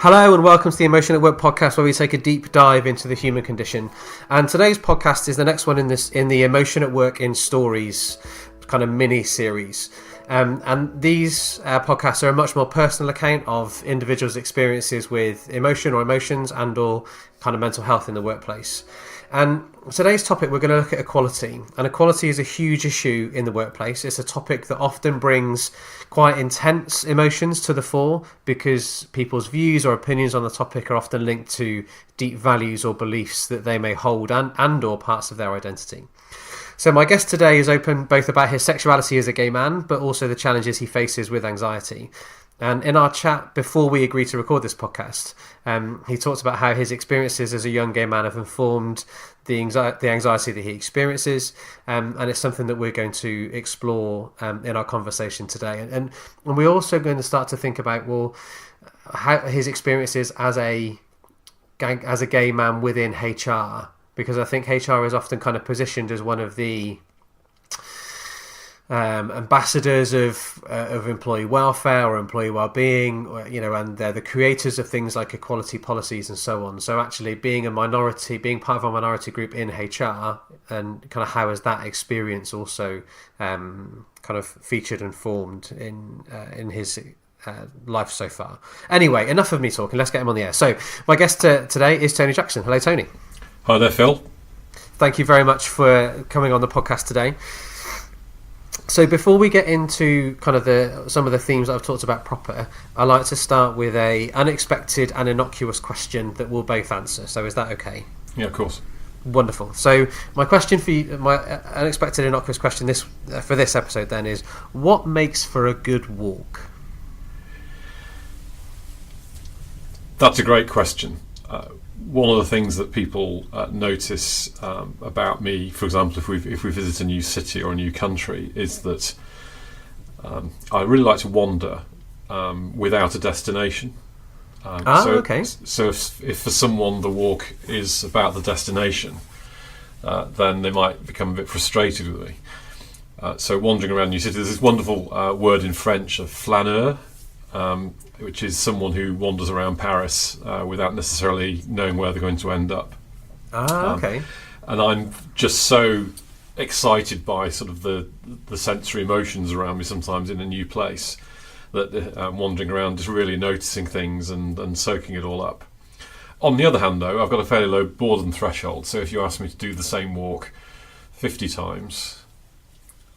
Hello and welcome to the Emotion at Work podcast, where we take a deep dive into the human condition. And today's podcast is the next one in the Emotion at Work in Stories kind of mini series. And these podcasts are a much more personal account of individuals' experiences with emotion or emotions and or kind of mental health in the workplace. And today's topic, we're going to look at equality. And equality is a huge issue in the workplace. It's a topic that often brings quite intense emotions to the fore because people's views or opinions on the topic are often linked to deep values or beliefs that they may hold and or parts of their identity. So my guest today is open both about his sexuality as a gay man, but also the challenges he faces with anxiety. And in our chat before we agreed to record this podcast, he talked about how his experiences as a young gay man have informed the anxiety that he experiences, and it's something that we're going to explore in our conversation today. And we're also going to start to think about, well, how his experiences as a gay man within HR, because I think HR is often kind of positioned as one of the ambassadors of employee welfare or employee well-being, and they're the creators of things like equality policies and so on. So actually being part of a minority group in HR, and kind of how has that experience also kind of featured and formed in his life so far. Anyway, enough of me talking, let's get him on the air. So my guest today is Tony Jackson. Hello, Tony. Hi there, Phil. Thank you very much for coming on the podcast today. So before we get into kind of some of the themes that I've talked about proper, I like to start with a unexpected and innocuous question that we'll both answer. So is that okay? Yeah, of course. Wonderful. So my question for you, my unexpected innocuous question for this episode then is, what makes for a good walk? That's a great question. One of the things that people notice about me, for example, if we visit a new city or a new country, is that I really like to wander without a destination. Okay. So if for someone the walk is about the destination, then they might become a bit frustrated with me. So wandering around new cities, there's this wonderful word in French, a flâneur, which is someone who wanders around Paris without necessarily knowing where they're going to end up. Okay. And I'm just so excited by sort of the sensory emotions around me sometimes in a new place that I'm wandering around just really noticing things and soaking it all up. On the other hand, though, I've got a fairly low boredom threshold, so if you ask me to do the same walk 50 times,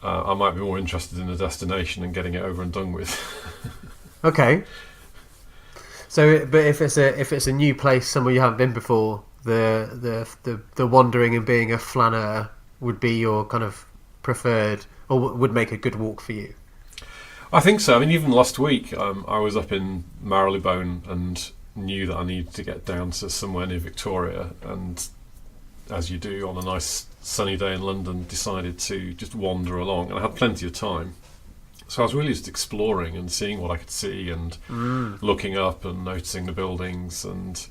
I might be more interested in the destination and getting it over and done with. Okay. So, but if it's a new place, somewhere you haven't been before, the wandering and being a flâneur would be your kind of preferred, or would make a good walk for you. I think so. I mean, even last week, I was up in Marylebone and knew that I needed to get down to somewhere near Victoria, and as you do on a nice sunny day in London, decided to just wander along, and I had plenty of time. So I was really just exploring and seeing what I could see and looking up and noticing the buildings. And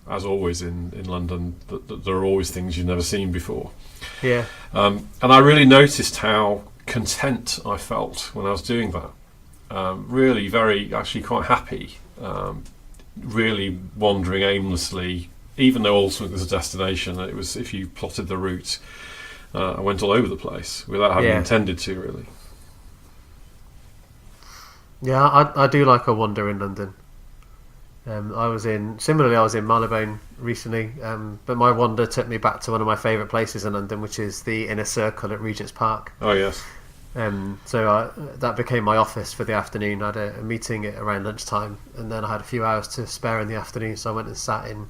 as always in London, there are always things you've never seen before. Yeah. And I really noticed how content I felt when I was doing that. Really actually quite happy. Really wandering aimlessly, even though ultimately there's a destination. It was, if you plotted the route, I went all over the place without having intended to, really. Yeah, I do like a wander in London. I was in Marylebone recently, but my wander took me back to one of my favourite places in London, which is the Inner Circle at Regent's Park. Oh, yes. So that became my office for the afternoon. I had a meeting at around lunchtime, and then I had a few hours to spare in the afternoon, so I went and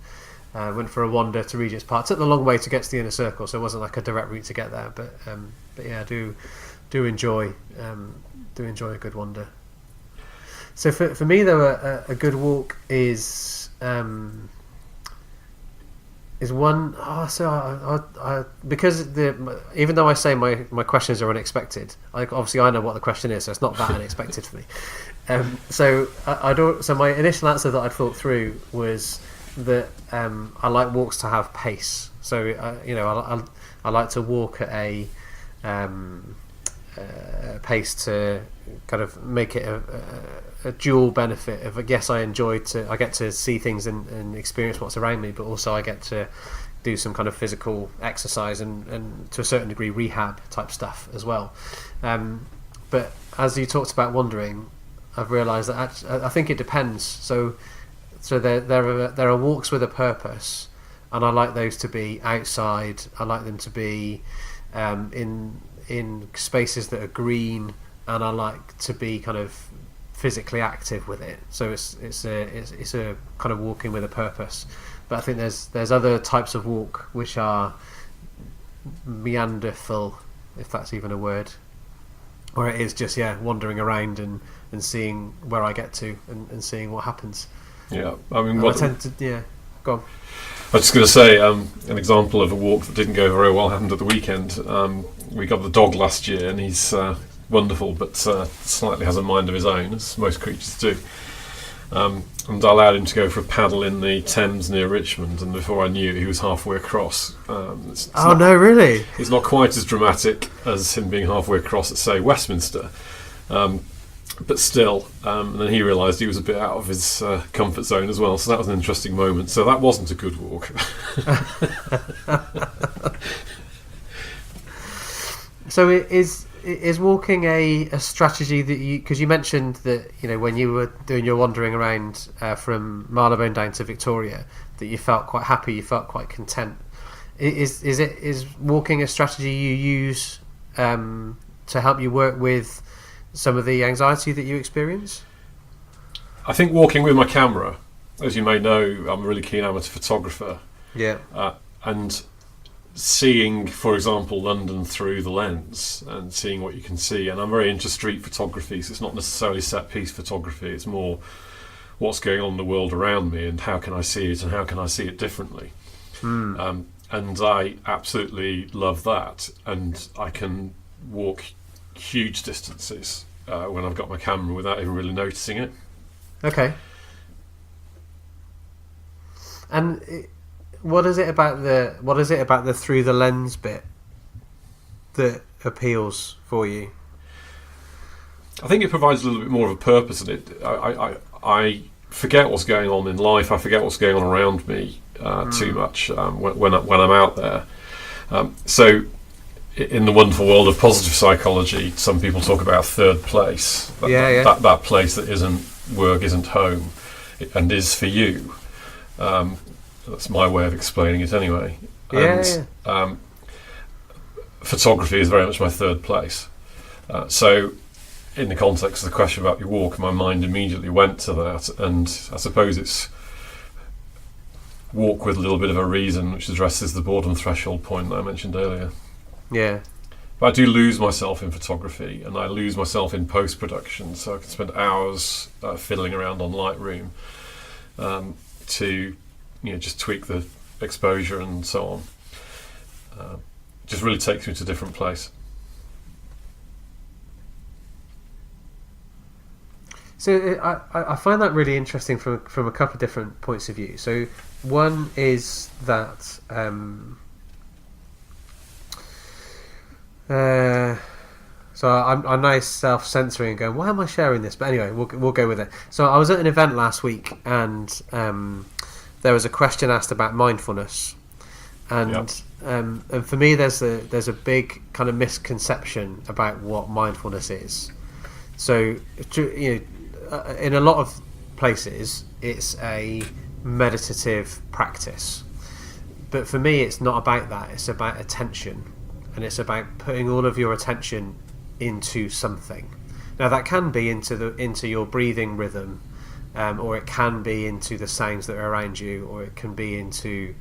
went for a wander to Regent's Park. It took the long way to get to the Inner Circle, so it wasn't like a direct route to get there, but yeah, I do enjoy a good wander. So for me, though, a good walk is one. Because even though I say my questions are unexpected, obviously I know what the question is, so it's not that unexpected for me. So my initial answer that I'd thought through was that I like walks to have pace. So I like to walk at a pace to kind of make it a dual benefit of, I guess, I get to see things and experience what's around me, but also I get to do some kind of physical exercise and to a certain degree rehab type stuff as well. But as you talked about wandering, I've realised that I think it depends. So there are walks with a purpose, and I like those to be outside. I like them to be in spaces that are green, and I like to be kind of physically active with it. So it's a kind of walking with a purpose. But I think there's other types of walk which are meanderful, if that's even a word, where it is just wandering around and seeing where I get to and seeing what happens. Yeah, I mean, go on. I was just going to say, an example of a walk that didn't go very well happened at the weekend. We got the dog last year, and he's wonderful, but slightly has a mind of his own, as most creatures do. And I allowed him to go for a paddle in the Thames near Richmond, and before I knew it, he was halfway across. No, really? It's not quite as dramatic as him being halfway across at, say, Westminster. But still, and then he realised he was a bit out of his comfort zone as well, so that was an interesting moment. So that wasn't a good walk. So is walking a strategy that you, because you mentioned that, you know, when you were doing your wandering around from Marylebone down to Victoria, that you felt quite happy, you felt quite content. Is walking a strategy you use to help you work with some of the anxiety that you experience? I think walking with my camera, as you may know, I'm a really keen amateur photographer. Yeah. And seeing, for example, London through the lens and seeing what you can see. And I'm very into street photography, so it's not necessarily set piece photography. It's more what's going on in the world around me and how can I see it and how can I see it differently. And I absolutely love that. And I can walk huge distances when I've got my camera without even really noticing it. Okay. And what is it about the through the lens bit that appeals for you? I think it provides a little bit more of a purpose, and I forget what's going on in life. I forget what's going on around me too much when I'm out there. So in the wonderful world of positive psychology, some people talk about third place. That place that isn't work, isn't home, and is for you. That's my way of explaining it anyway. Photography is very much my third place. So in the context of the question about your walk, my mind immediately went to that, and I suppose it's walk with a little bit of a reason, which addresses the boredom threshold point that I mentioned earlier. Yeah. But I do lose myself in photography, and I lose myself in post-production, so I can spend hours fiddling around on Lightroom to just tweak the exposure and so on. Just really takes me to a different place. So I find that really interesting from a couple of different points of view. So one is that so I'm now self-censoring and going, why am I sharing this? But anyway, we'll go with it. So I was at an event last week, and there was a question asked about mindfulness, and and for me, there's a big kind of misconception about what mindfulness is. So in a lot of places, it's a meditative practice, but for me, it's not about that. It's about attention, and it's about putting all of your attention into something. Now that can be into your breathing rhythm, or it can be into the sounds that are around you, or it can be into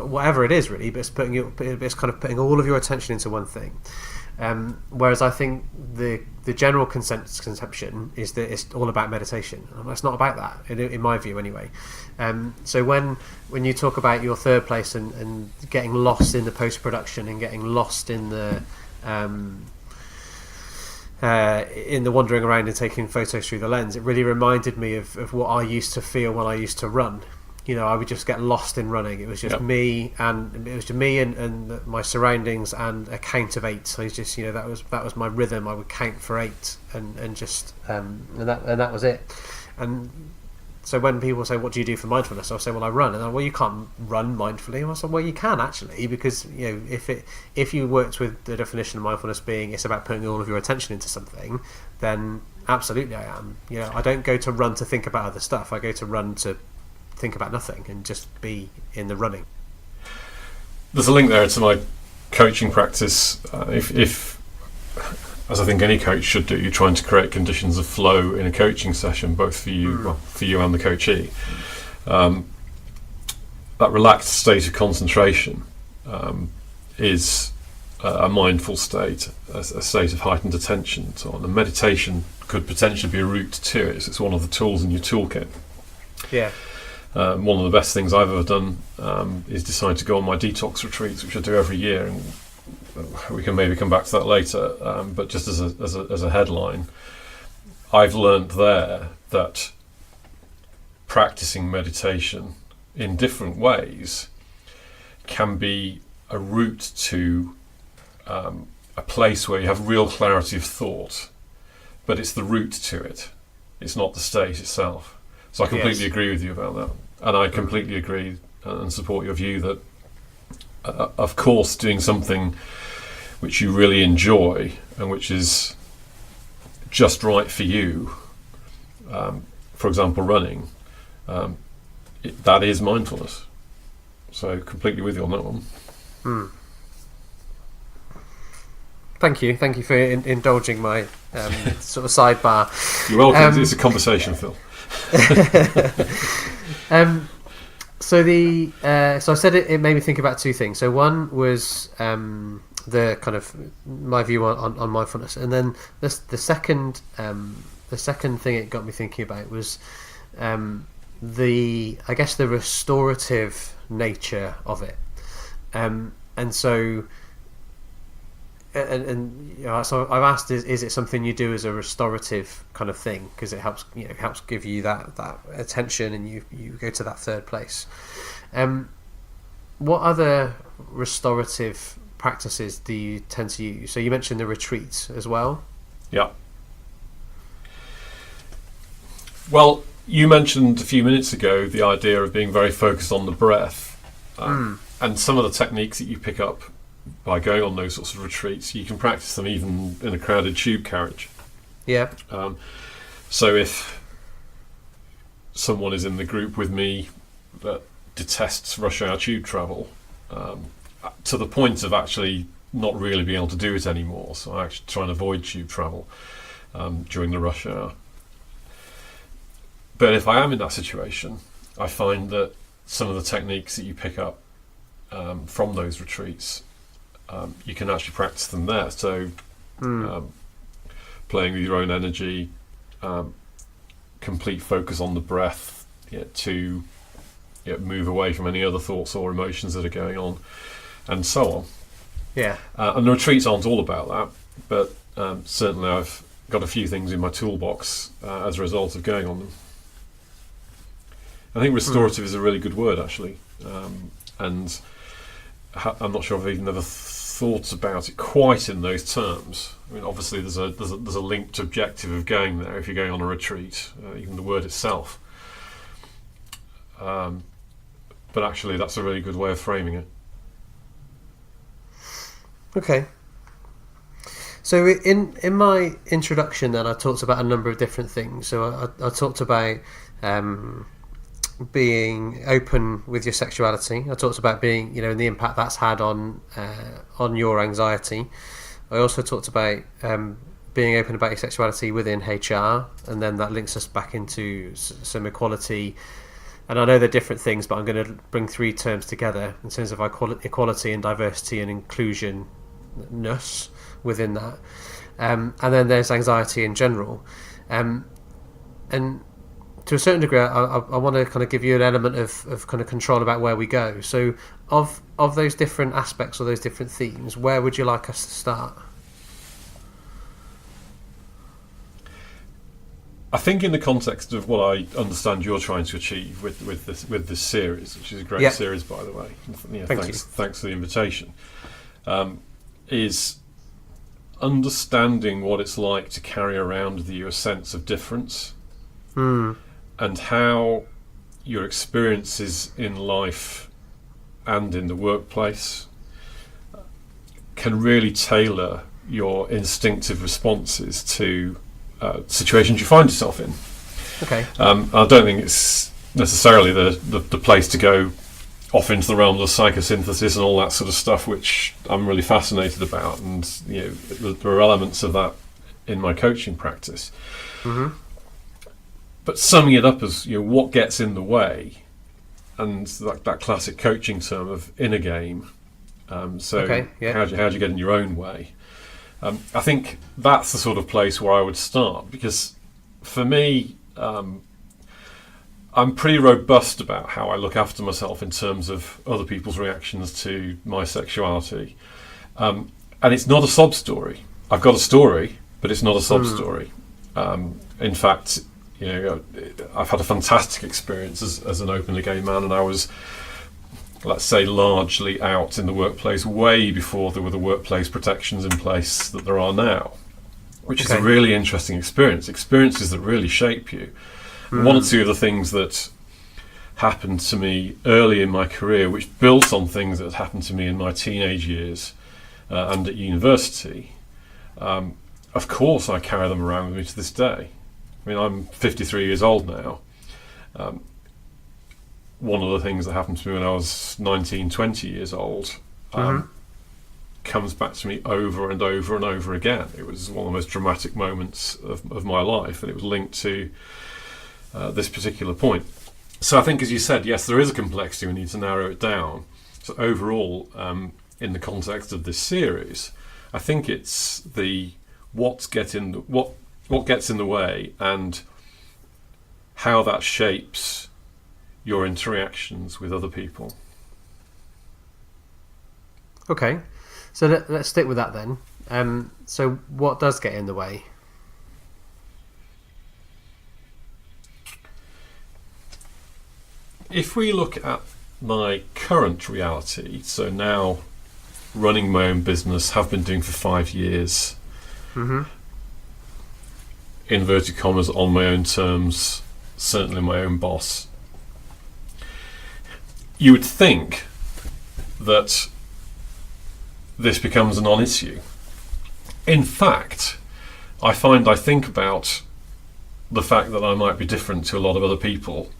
whatever it is really. But it's kind of putting all of your attention into one thing. Whereas I think the general conception is that it's all about meditation. It's not about that, in my view anyway. So when you talk about your third place and getting lost in the post-production and getting lost in the wandering around and taking photos through the lens, it really reminded me of what I used to feel when I used to run. I would just get lost in running. It was just me, and it was just me and my surroundings and a count of 8. So it's just that was my rhythm. I would count for 8 and just and that was it. And so when people say, "What do you do for mindfulness?" I'll say, "Well, I run." And well, you can't run mindfully. I said, "Well, you can actually, because if you worked with the definition of mindfulness being it's about putting all of your attention into something, then absolutely I am. I don't go to run to think about other stuff. I go to run to think about nothing and just be in the running." There's a link there to my coaching practice. If as I think any coach should do, you're trying to create conditions of flow in a coaching session, both for you, for you and the coachee. That relaxed state of concentration is a mindful state, a state of heightened attention. So the meditation could potentially be a route to it. It's one of the tools in your toolkit. Yeah. One of the best things I've ever done is decide to go on my detox retreats, which I do every year, and we can maybe come back to that later. But just as a headline, I've learned there that practicing meditation in different ways can be a route to a place where you have real clarity of thought, but it's the route to it. It's not the state itself. So I completely agree with you about that. And I completely agree and support your view that, of course, doing something which you really enjoy and which is just right for you, for example, running, that is mindfulness. So completely with you on that one. Thank you for indulging my sort of sidebar. You're welcome. It's a conversation, Phil. So I said it made me think about two things. So one was the kind of my view on mindfulness, and then the second thing it got me thinking about was the restorative nature of it, and so. So I've asked, is it something you do as a restorative kind of thing, because it helps give you that attention and you go to that third place. What other restorative practices do you tend to use? So you mentioned the retreats as well. Yeah. Well, you mentioned a few minutes ago the idea of being very focused on the breath, and some of the techniques that you pick up by going on those sorts of retreats, you can practice them even in a crowded tube carriage. Yeah. So if someone is in the group with me that detests rush hour tube travel, to the point of actually not really being able to do it anymore, so I actually try and avoid tube travel during the rush hour. But if I am in that situation, I find that some of the techniques that you pick up from those retreats, you can actually practice them there. So playing with your own energy, complete focus on the breath, to move away from any other thoughts or emotions that are going on, and so on. Yeah. And the retreats aren't all about that, but certainly I've got a few things in my toolbox as a result of going on them. I think restorative is a really good word, actually, and I'm not sure I've even ever thought about it quite in those terms. I mean, obviously there's a linked objective of going there if you're going on a retreat, even the word itself. But actually, that's a really good way of framing it. Okay. So in my introduction, then I talked about a number of different things. So I talked about being open with your sexuality. I talked about being, and the impact that's had on your anxiety. I also talked about being open about your sexuality within HR, and then that links us back into some equality. And I know they're different things, but I'm going to bring three terms together in terms of equality and diversity and inclusionness within that. And then there's anxiety in general. And to a certain degree, I want to kind of give you an element of kind of control about where we go. So of those different aspects or those different themes, where would you like us to start? I think in the context of what I understand you're trying to achieve with this series, which is a great series, by the way. Thanks for the invitation. Is understanding what it's like to carry around with you a sense of difference, and how your experiences in life and in the workplace can really tailor your instinctive responses to situations you find yourself in. Okay. I don't think it's necessarily the place to go off into the realms of psychosynthesis and all that sort of stuff, which I'm really fascinated about, and there are elements of that in my coaching practice. Mm-hmm. But summing it up as what gets in the way, and that classic coaching term of inner game. How do you get in your own way? I think that's the sort of place where I would start, because for me, I'm pretty robust about how I look after myself in terms of other people's reactions to my sexuality. And it's not a sob story. I've got a story, but it's not a sob story. In fact, I've had a fantastic experience as an openly gay man, and I was, let's say, largely out in the workplace way before there were the workplace protections in place that there are now, which is a really interesting experiences that really shape you. One or two of the things that happened to me early in my career, which built on things that had happened to me in my teenage years and at university, of course I carry them around with me to this day. I mean, I'm 53 years old now. One of the things that happened to me when I was 19, 20 years old comes back to me over and over and over again. It was one of the most dramatic moments of my life, and it was linked to this particular point. So I think, as you said, yes, there is a complexity. We need to narrow it down. So overall, in the context of this series, I think it's what gets in the way and how that shapes your interactions with other people. Okay, so let's stick with that then. So what does get in the way? If we look at my current reality, so now running my own business, have been doing for 5 years, inverted commas, on my own terms, certainly my own boss, you would think that this becomes a non-issue. In fact, I think about the fact that I might be different to a lot of other people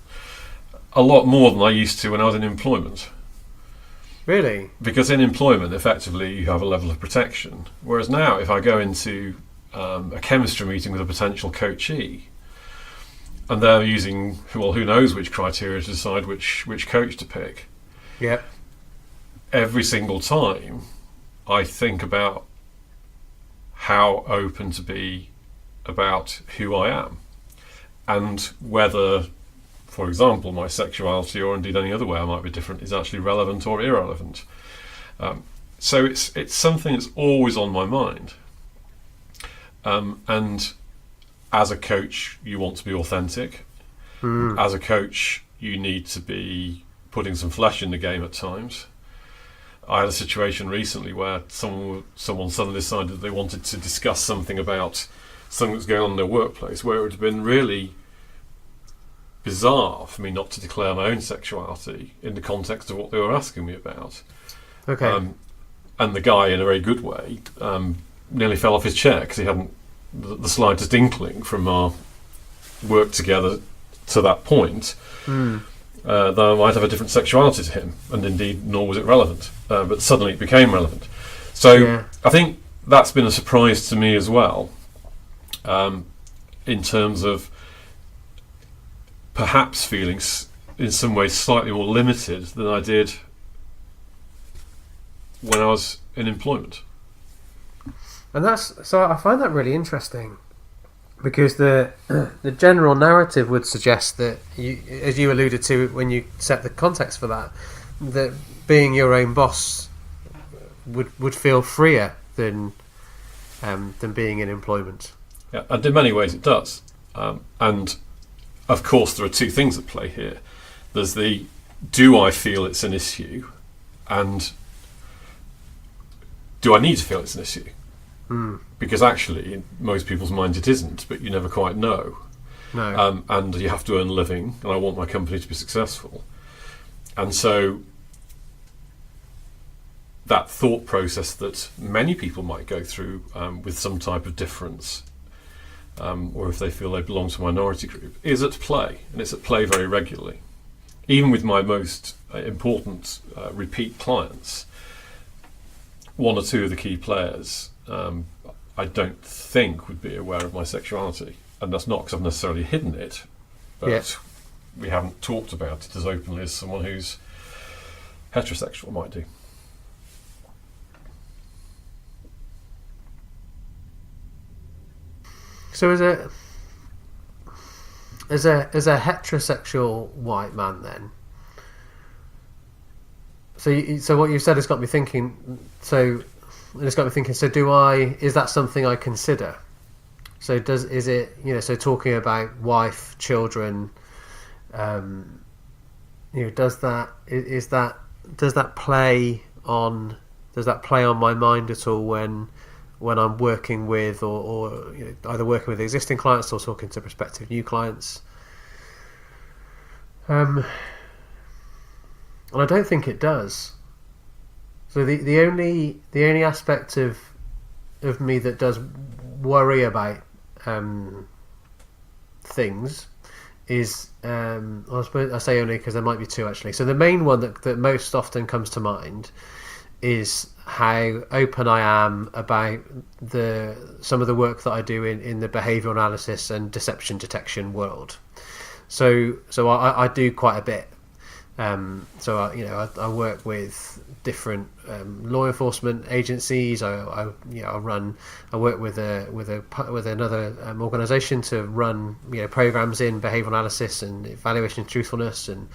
a lot more than I used to when I was in employment. Really? Because in employment, effectively, you have a level of protection. Whereas now, if I go into a chemistry meeting with a potential coachee, and they're using, who knows which criteria to decide which coach to pick. Yep. Every single time, I think about how open to be about who I am, and whether, for example, my sexuality, or indeed any other way I might be different, is actually relevant or irrelevant. So it's something that's always on my mind. And as a coach, you want to be authentic. As a coach, you need to be putting some flesh in the game at times. I had a situation recently where someone suddenly decided that they wanted to discuss something about something that's going on in their workplace, where it would have been really bizarre for me not to declare my own sexuality in the context of what they were asking me about. Okay. And the guy, in a very good way, nearly fell off his chair because he hadn't the slightest inkling from our work together to that point that I might have a different sexuality to him, and indeed nor was it relevant, but suddenly it became relevant. So I think that's been a surprise to me as well, in terms of perhaps feeling in some ways slightly more limited than I did when I was in employment. And so I find that really interesting, because the general narrative would suggest that, as you alluded to when you set the context for that being your own boss would feel freer than being in employment. Yeah, and in many ways it does. And of course, there are two things at play here. There's the, do I feel it's an issue? And do I need to feel it's an issue? Because actually, in most people's minds it isn't, but you never quite know. No. And you have to earn a living, and I want my company to be successful. And so that thought process that many people might go through with some type of difference, or if they feel they belong to a minority group, is at play, and it's at play very regularly. Even with my most important repeat clients, one or two of the key players I don't think would be aware of my sexuality, and that's not because I've necessarily hidden it, but we haven't talked about it as openly as someone who's heterosexual might do. So as a heterosexual white man, then. So what you said has got me thinking. So it's got me thinking. So is that something I consider? So is it, so talking about wife, children, does that play on my mind at all when I'm working with or either working with existing clients or talking to prospective new clients? And I don't think it does. So the only aspect of me that does worry about things is I suppose I say only because there might be two actually. So the main one that most often comes to mind is how open I am about some of the work that I do in the behavioural analysis and deception detection world. So I do quite a bit. So I work with different law enforcement agencies. I work with another organisation to run programs in behavioural analysis and evaluation of truthfulness, and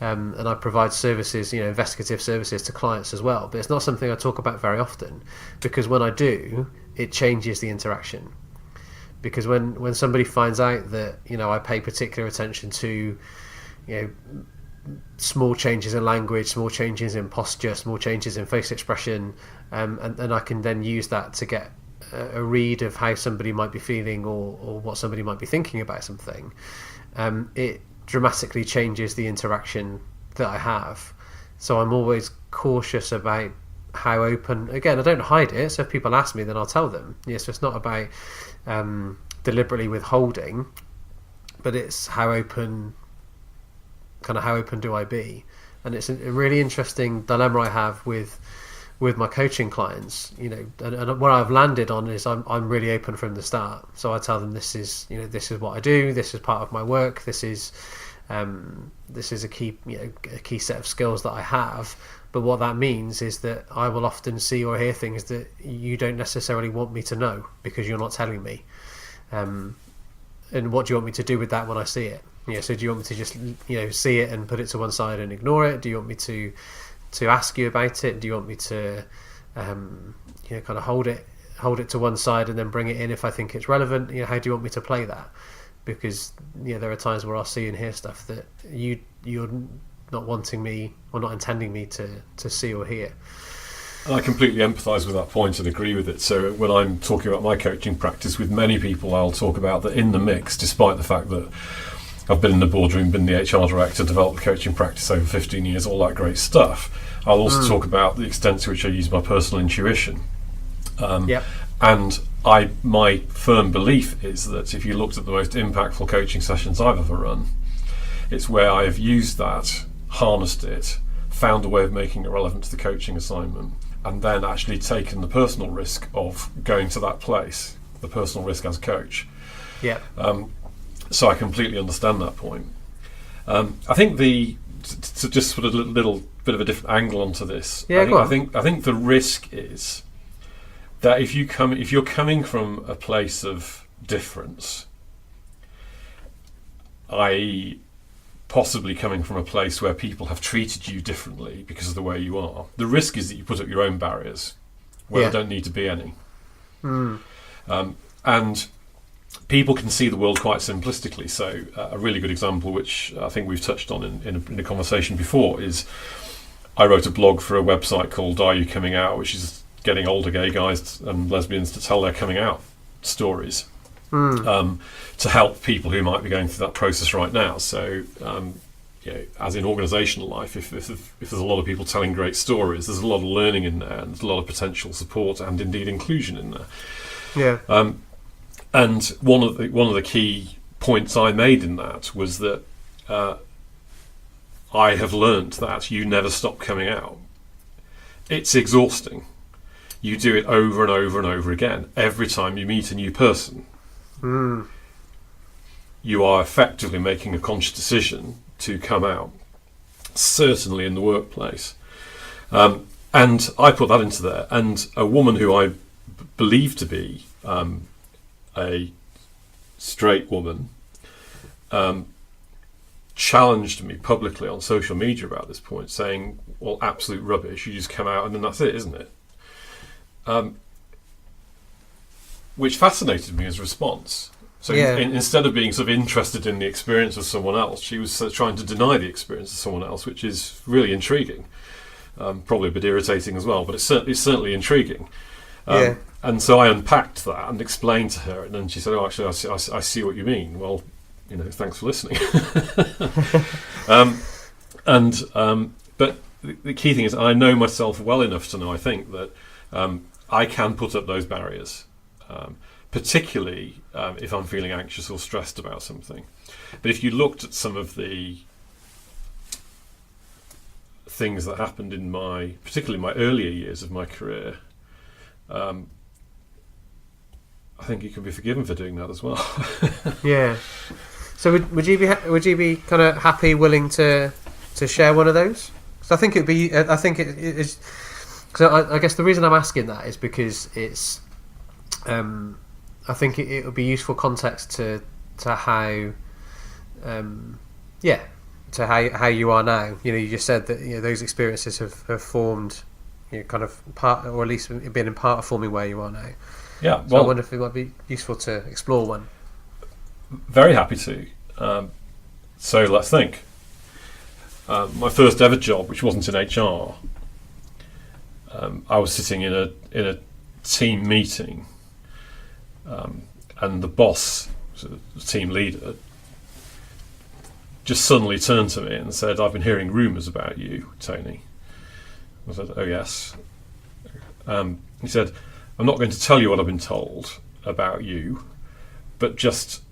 I provide services, investigative services to clients as well. But it's not something I talk about very often, because when I do, it changes the interaction. Because when somebody finds out that I pay particular attention to small changes in language, small changes in posture, small changes in face expression, and I can then use that to get a read of how somebody might be feeling or what somebody might be thinking about something, it dramatically changes the interaction that I have. So I'm always cautious about how open. Again, I don't hide it, so if people ask me, then I'll tell them. So it's not about deliberately withholding, but it's how open do I be. And it's a really interesting dilemma I have with my coaching clients, and where I've landed on is I'm really open from the start. So I tell them this is what I do, this is part of my work, this is a key set of skills that I have. But what that means is that I will often see or hear things that you don't necessarily want me to know because you're not telling me. And what do you want me to do with that when I see it? So do you want me to just see it and put it to one side and ignore it? Do you want me to ask you about it? Do you want me to kind of hold it to one side and then bring it in if I think it's relevant? How do you want me to play that? Because there are times where I'll see and hear stuff that you're not wanting me or not intending me to see or hear. And I completely empathise with that point and agree with it. So when I'm talking about my coaching practice with many people, I'll talk about that in the mix, despite the fact that I've been in the boardroom, been the HR director, developed the coaching practice over 15 years, all that great stuff. I'll also talk about the extent to which I use my personal intuition. And my firm belief is that if you looked at the most impactful coaching sessions I've ever run, it's where I have used that, harnessed it, found a way of making it relevant to the coaching assignment, and then actually taken the personal risk of going to that place, the personal risk as coach. So I completely understand that point. I think to just put a little bit of a different angle onto this. I think the risk is that if you're coming from a place of difference, i.e. possibly coming from a place where people have treated you differently because of the way you are, the risk is that you put up your own barriers where there don't need to be any. And people can see the world quite simplistically. So a really good example, which I think we've touched on in a conversation before, is I wrote a blog for a website called Are You Coming Out, which is getting older gay guys and lesbians to tell their coming out stories, to help people who might be going through that process right now. So as in organisational life, if there's a lot of people telling great stories, there's a lot of learning in there, and there's a lot of potential support and indeed inclusion in there. Yeah. And one of the key points I made in that was that I have learnt that you never stop coming out. It's exhausting. You do it over and over and over again. Every time you meet a new person, you are effectively making a conscious decision to come out, certainly in the workplace. And I put that into there. And a woman who I believe to be a straight woman challenged me publicly on social media about this point, saying, well, absolute rubbish, you just come out and then that's it, isn't it? Which fascinated me as a response. So instead of being sort of interested in the experience of someone else, she was trying to deny the experience of someone else, which is really intriguing. Probably a bit irritating as well, but it's certainly intriguing. And so I unpacked that and explained to her, and then she said, "Oh, actually, I see what you mean. Well, thanks for listening." But the key thing is, I know myself well enough to know, I think, that I can put up those barriers, particularly if I'm feeling anxious or stressed about something. But if you looked at some of the things that happened particularly in my earlier years of my career, I think you can be forgiven for doing that as well. Yeah. So would you be kind of happy, willing to share one of those? Because I think it'd be. I think it is. Because I guess the reason I'm asking that is because it's. I think it would be useful context to how. To how you are now. You just said that those experiences have formed. Kind of part, or at least been in part of forming where you are now. Yeah, so I wonder if it might be useful to explore one. Very happy to. So let's think. My first ever job, which wasn't in HR, I was sitting in a team meeting, and the boss, the team leader, just suddenly turned to me and said, "I've been hearing rumours about you, Tony." I said, "Oh yes." He said, "I'm not going to tell you what I've been told about you, but just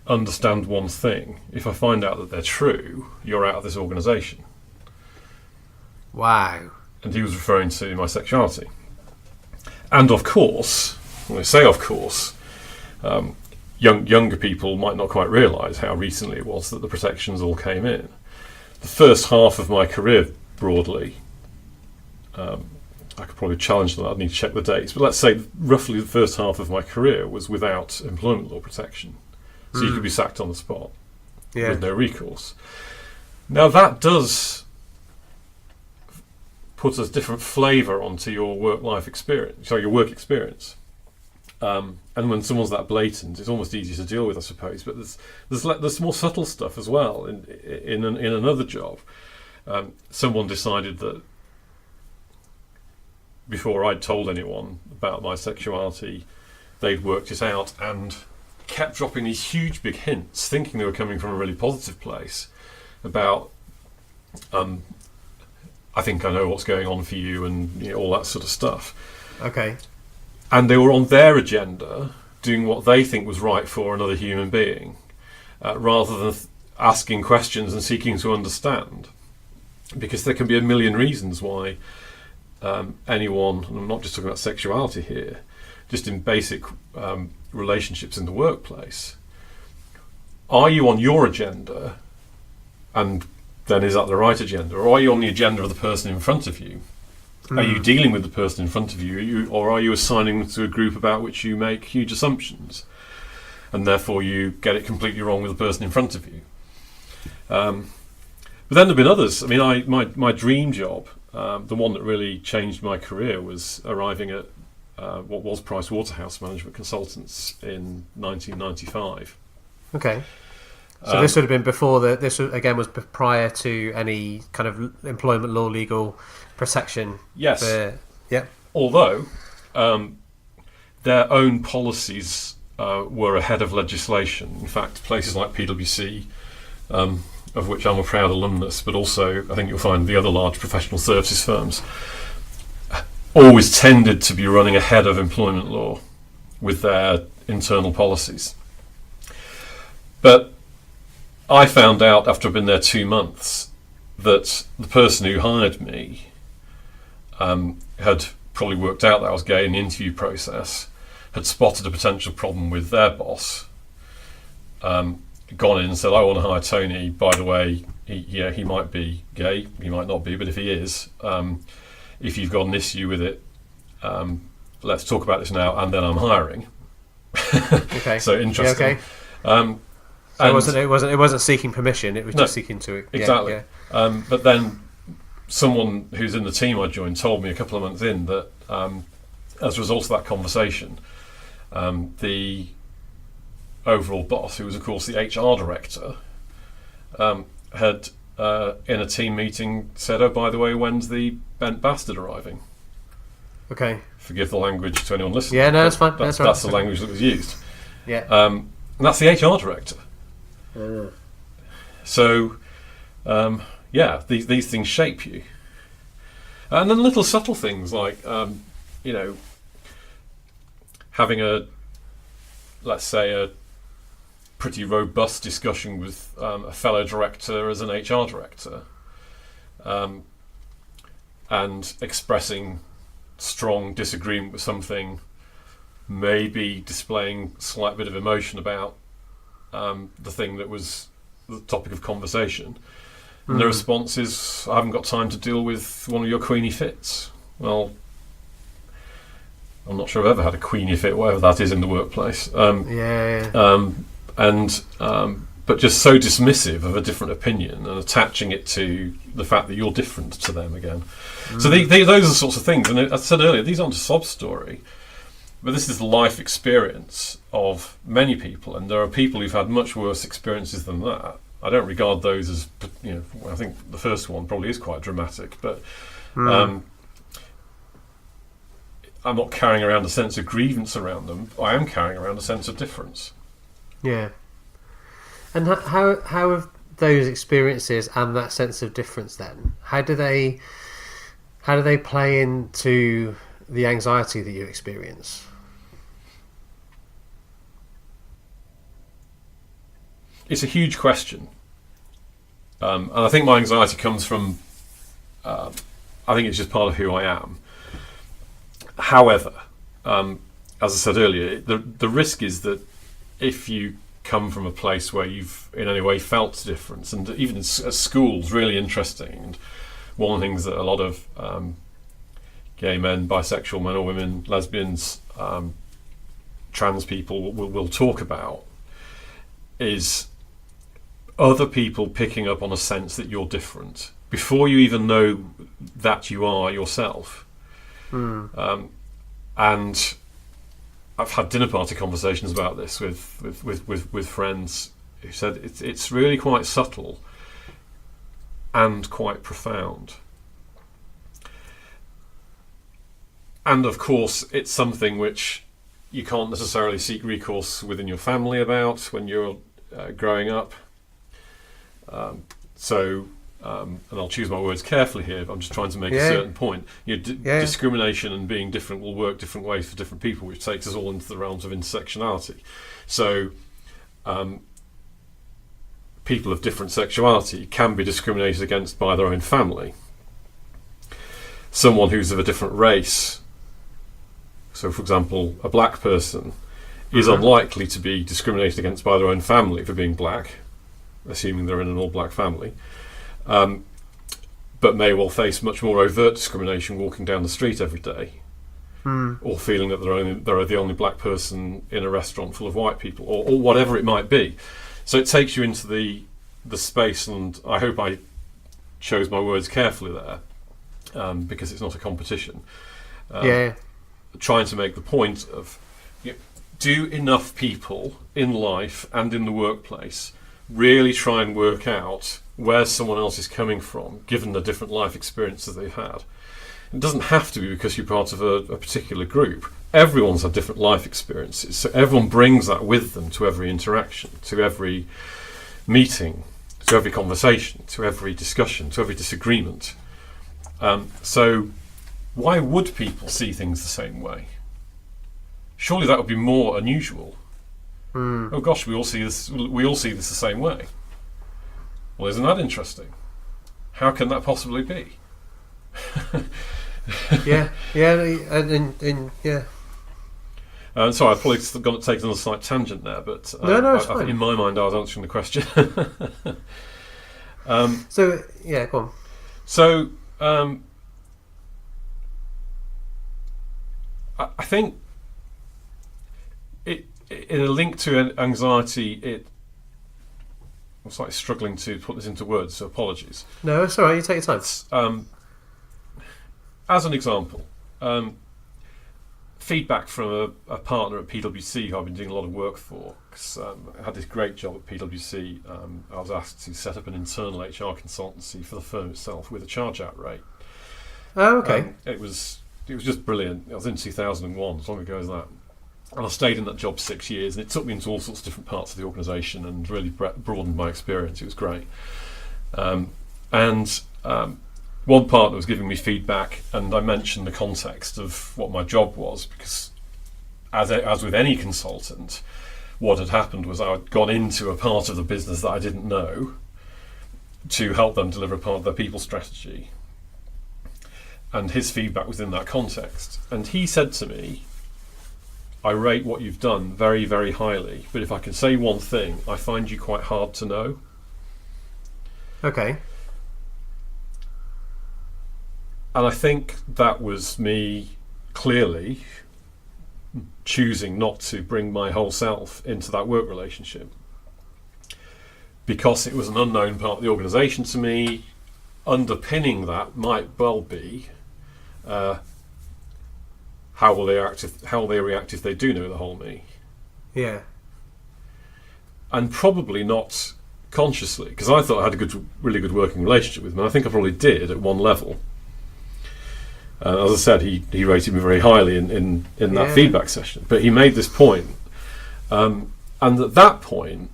understand one thing. If I find out that they're true, you're out of this organisation." Wow. And he was referring to my sexuality. And of course, when I say of course, younger people might not quite realise how recently it was that the protections all came in. The first half of my career, broadly, I could probably challenge that. I'd need to check the dates, but let's say roughly the first half of my career was without employment law protection, so you could be sacked on the spot with no recourse. Now that does put a different flavour onto your work experience. And when someone's that blatant, it's almost easier to deal with, I suppose. But there's more subtle stuff as well. In another job, someone decided that before I'd told anyone about my sexuality, they'd worked it out and kept dropping these huge big hints, thinking they were coming from a really positive place, about I think I know what's going on for you, and all that sort of stuff. Okay. And they were on their agenda, doing what they think was right for another human being, rather than asking questions and seeking to understand. Because there can be a million reasons why anyone, and I'm not just talking about sexuality here, just in basic relationships in the workplace, are you on your agenda, and then is that the right agenda, or are you on the agenda of the person in front of you? Are you dealing with the person in front of you, or are you assigning them to a group about which you make huge assumptions, and therefore you get it completely wrong with the person in front of you? But then there have been others. I mean, my dream job, the one that really changed my career, was arriving at what was Price Waterhouse Management Consultants in 1995. Okay. So this would have been before this again was prior to any kind of employment law legal protection. Yes. Yeah. Although their own policies were ahead of legislation. In fact, places like PwC, of which I'm a proud alumnus, but also I think you'll find the other large professional services firms, always tended to be running ahead of employment law with their internal policies. But I found out after I'd been there 2 months that the person who hired me had probably worked out that I was gay in the interview process, had spotted a potential problem with their boss, gone in and said, I want to hire Tony, by the way, he might be gay, he might not be, but if he is, if you've got an issue with it, let's talk about this now, and then I'm hiring. Okay. So interesting. Yeah, okay. So it wasn't seeking permission. It was just seeking to exactly. Yeah. But then someone who's in the team I joined told me a couple of months in that as a result of that conversation, the overall boss, who was of course the HR director, had in a team meeting said, "Oh, by the way, when's the bent bastard arriving?" Okay. Forgive the language to anyone listening. Yeah, no, that's fine. That's the language that was used. Yeah. And that's the HR director. So, these things shape you. And then little subtle things like, having let's say a pretty robust discussion with a fellow director as an HR director, and expressing strong disagreement with something, maybe displaying a slight bit of emotion about the thing that was the topic of conversation. And the response is, I haven't got time to deal with one of your queenie fits. Well, I'm not sure I've ever had a queenie fit, whatever that is in the workplace. But just so dismissive of a different opinion and attaching it to the fact that you're different to them again. So those are the sorts of things. And as I said earlier, these aren't a sob story, but this is the life experience of many people. And there are people who've had much worse experiences than that. I don't regard those as, I think the first one probably is quite dramatic, but I'm not carrying around a sense of grievance around them. I am carrying around a sense of difference. Yeah. And how have those experiences and that sense of difference then? How do they play into the anxiety that you experience? It's a huge question. And I think my anxiety comes from, I think it's just part of who I am. However, as I said earlier, the risk is that if you come from a place where you've in any way felt difference, and even at school's really interesting, and one of the things that a lot of gay men, bisexual men or women, lesbians, trans people will talk about is other people picking up on a sense that you're different before you even know that you are yourself. And I've had dinner party conversations about this with friends who said it's really quite subtle and quite profound. And of course, it's something which you can't necessarily seek recourse within your family about when you're growing up. And I'll choose my words carefully here, but I'm just trying to make a certain point. Discrimination and being different will work different ways for different people, which takes us all into the realms of intersectionality. So people of different sexuality can be discriminated against by their own family. Someone who's of a different race, so for example, a black person, is unlikely to be discriminated against by their own family for being black, assuming they're in an all-black family. But may well face much more overt discrimination walking down the street every day, or feeling that they're the only black person in a restaurant full of white people, or whatever it might be. So it takes you into the space, and I hope I chose my words carefully there, because it's not a competition. trying to make the point of, do enough people in life and in the workplace really try and work out where someone else is coming from, given the different life experiences they've had. It doesn't have to be because you're part of a particular group. Everyone's had different life experiences, so everyone brings that with them to every interaction, to every meeting, to every conversation, to every discussion, to every disagreement. So why would people see things the same way? Surely that would be more unusual. Oh gosh, we all see this the same way. Well, isn't that interesting? How can that possibly be? yeah, and yeah. Sorry, I've probably taken on a slight tangent there, but no, it's fine. in my mind, I was answering the question. So yeah, go on. So I think in a link to anxiety, I'm slightly struggling to put this into words, so apologies. No, it's all right. You take your time. As an example, feedback from a partner at PwC who I've been doing a lot of work for, because I had this great job at PwC. I was asked to set up an internal HR consultancy for the firm itself with a charge-out rate. Oh, okay. It was just brilliant. It was in 2001, as long ago as that. And I stayed in that job 6 years, and it took me into all sorts of different parts of the organisation and really broadened my experience. It was great. One partner was giving me feedback, and I mentioned the context of what my job was, because as with any consultant, what had happened was I had gone into a part of the business that I didn't know to help them deliver a part of their people strategy. And his feedback was in that context. And he said to me, I rate what you've done very, very highly, but if I can say one thing, I find you quite hard to know. Okay. And I think that was me clearly choosing not to bring my whole self into that work relationship, because it was an unknown part of the organisation to me. Underpinning that might well be how will they react if they do know the whole me. Yeah. And probably not consciously, because I thought I had a really good working relationship with him, and I think I probably did at one level. As I said, he rated me very highly in that feedback session. But he made this point, and at that point,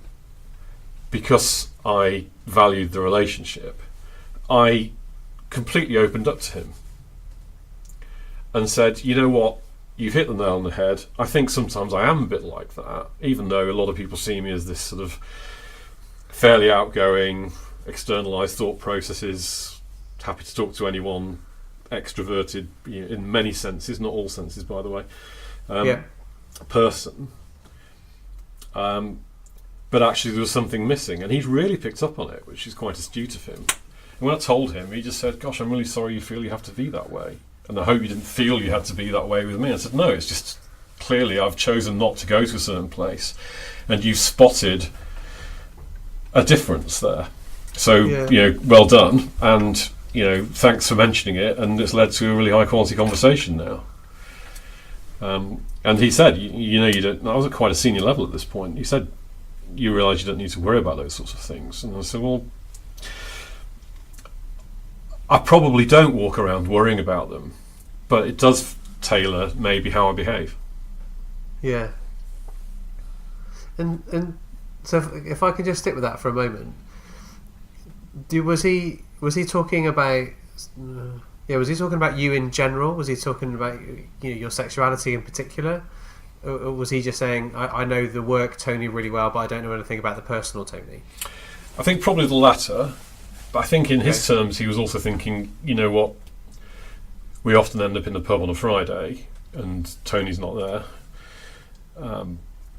because I valued the relationship, I completely opened up to him and said, you know what, you've hit the nail on the head. I think sometimes I am a bit like that, even though a lot of people see me as this sort of fairly outgoing, externalised thought processes, happy to talk to anyone, extroverted in many senses, not all senses, by the way, person. But actually there was something missing, and he's really picked up on it, which is quite astute of him. And when I told him, he just said, gosh, I'm really sorry you feel you have to be that way, and I hope you didn't feel you had to be that way with me. I said, no, it's just clearly I've chosen not to go to a certain place, and you've spotted a difference there. So, well done, and thanks for mentioning it, and it's led to a really high quality conversation now. And he said, you don't. I was at quite a senior level at this point. He said, you realise you don't need to worry about those sorts of things. And I said, well, I probably don't walk around worrying about them, but it does tailor maybe how I behave. Yeah. And so if I could just stick with that for a moment, was he talking about? Was he talking about you in general? Was he talking about your sexuality in particular? Or was he just saying, I know the work Tony really well, but I don't know anything about the personal Tony? I think probably the latter. But I think in his terms, he was also thinking, you know what, we often end up in the pub on a Friday and Tony's not there.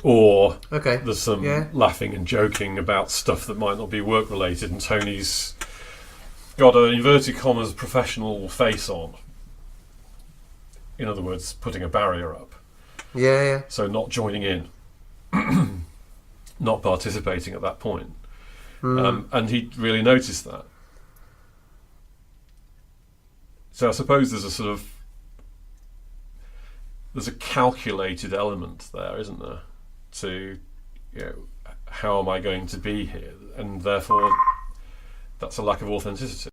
Or there's some laughing and joking about stuff that might not be work related, and Tony's got an inverted commas professional face on. In other words, putting a barrier up. Yeah. So not joining in, not participating at that point. And he really noticed that. So I suppose there's a sort of there's a calculated element there, isn't there? To, how am I going to be here? And therefore, that's a lack of authenticity.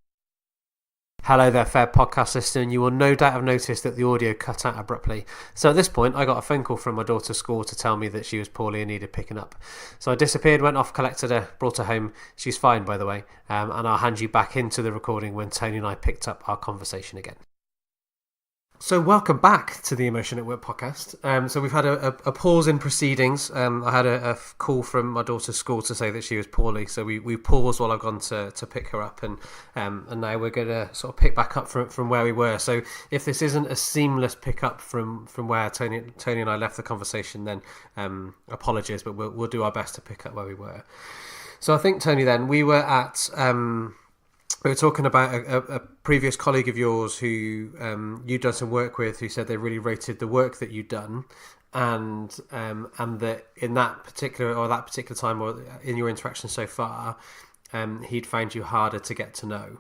Hello there, fair podcast listener, and you will no doubt have noticed that the audio cut out abruptly. So at this point, I got a phone call from my daughter's school to tell me that she was poorly and needed picking up. So I disappeared, went off, collected her, brought her home. She's fine, by the way, and I'll hand you back into the recording when Tony and I picked up our conversation again. So welcome back to the Emotion at Work podcast. So we've had a pause in proceedings. I had a call from my daughter's school to say that she was poorly. So we paused while I've gone to pick her up, and now we're going to sort of pick back up from where we were. So if this isn't a seamless pick up from where Tony and I left the conversation, then apologies, but we'll do our best to pick up where we were. So I think, Tony, then we were at... we were talking about a previous colleague of yours who you'd done some work with, who said they really rated the work that you'd done, and that in that particular time, or in your interaction so far, he'd found you harder to get to know.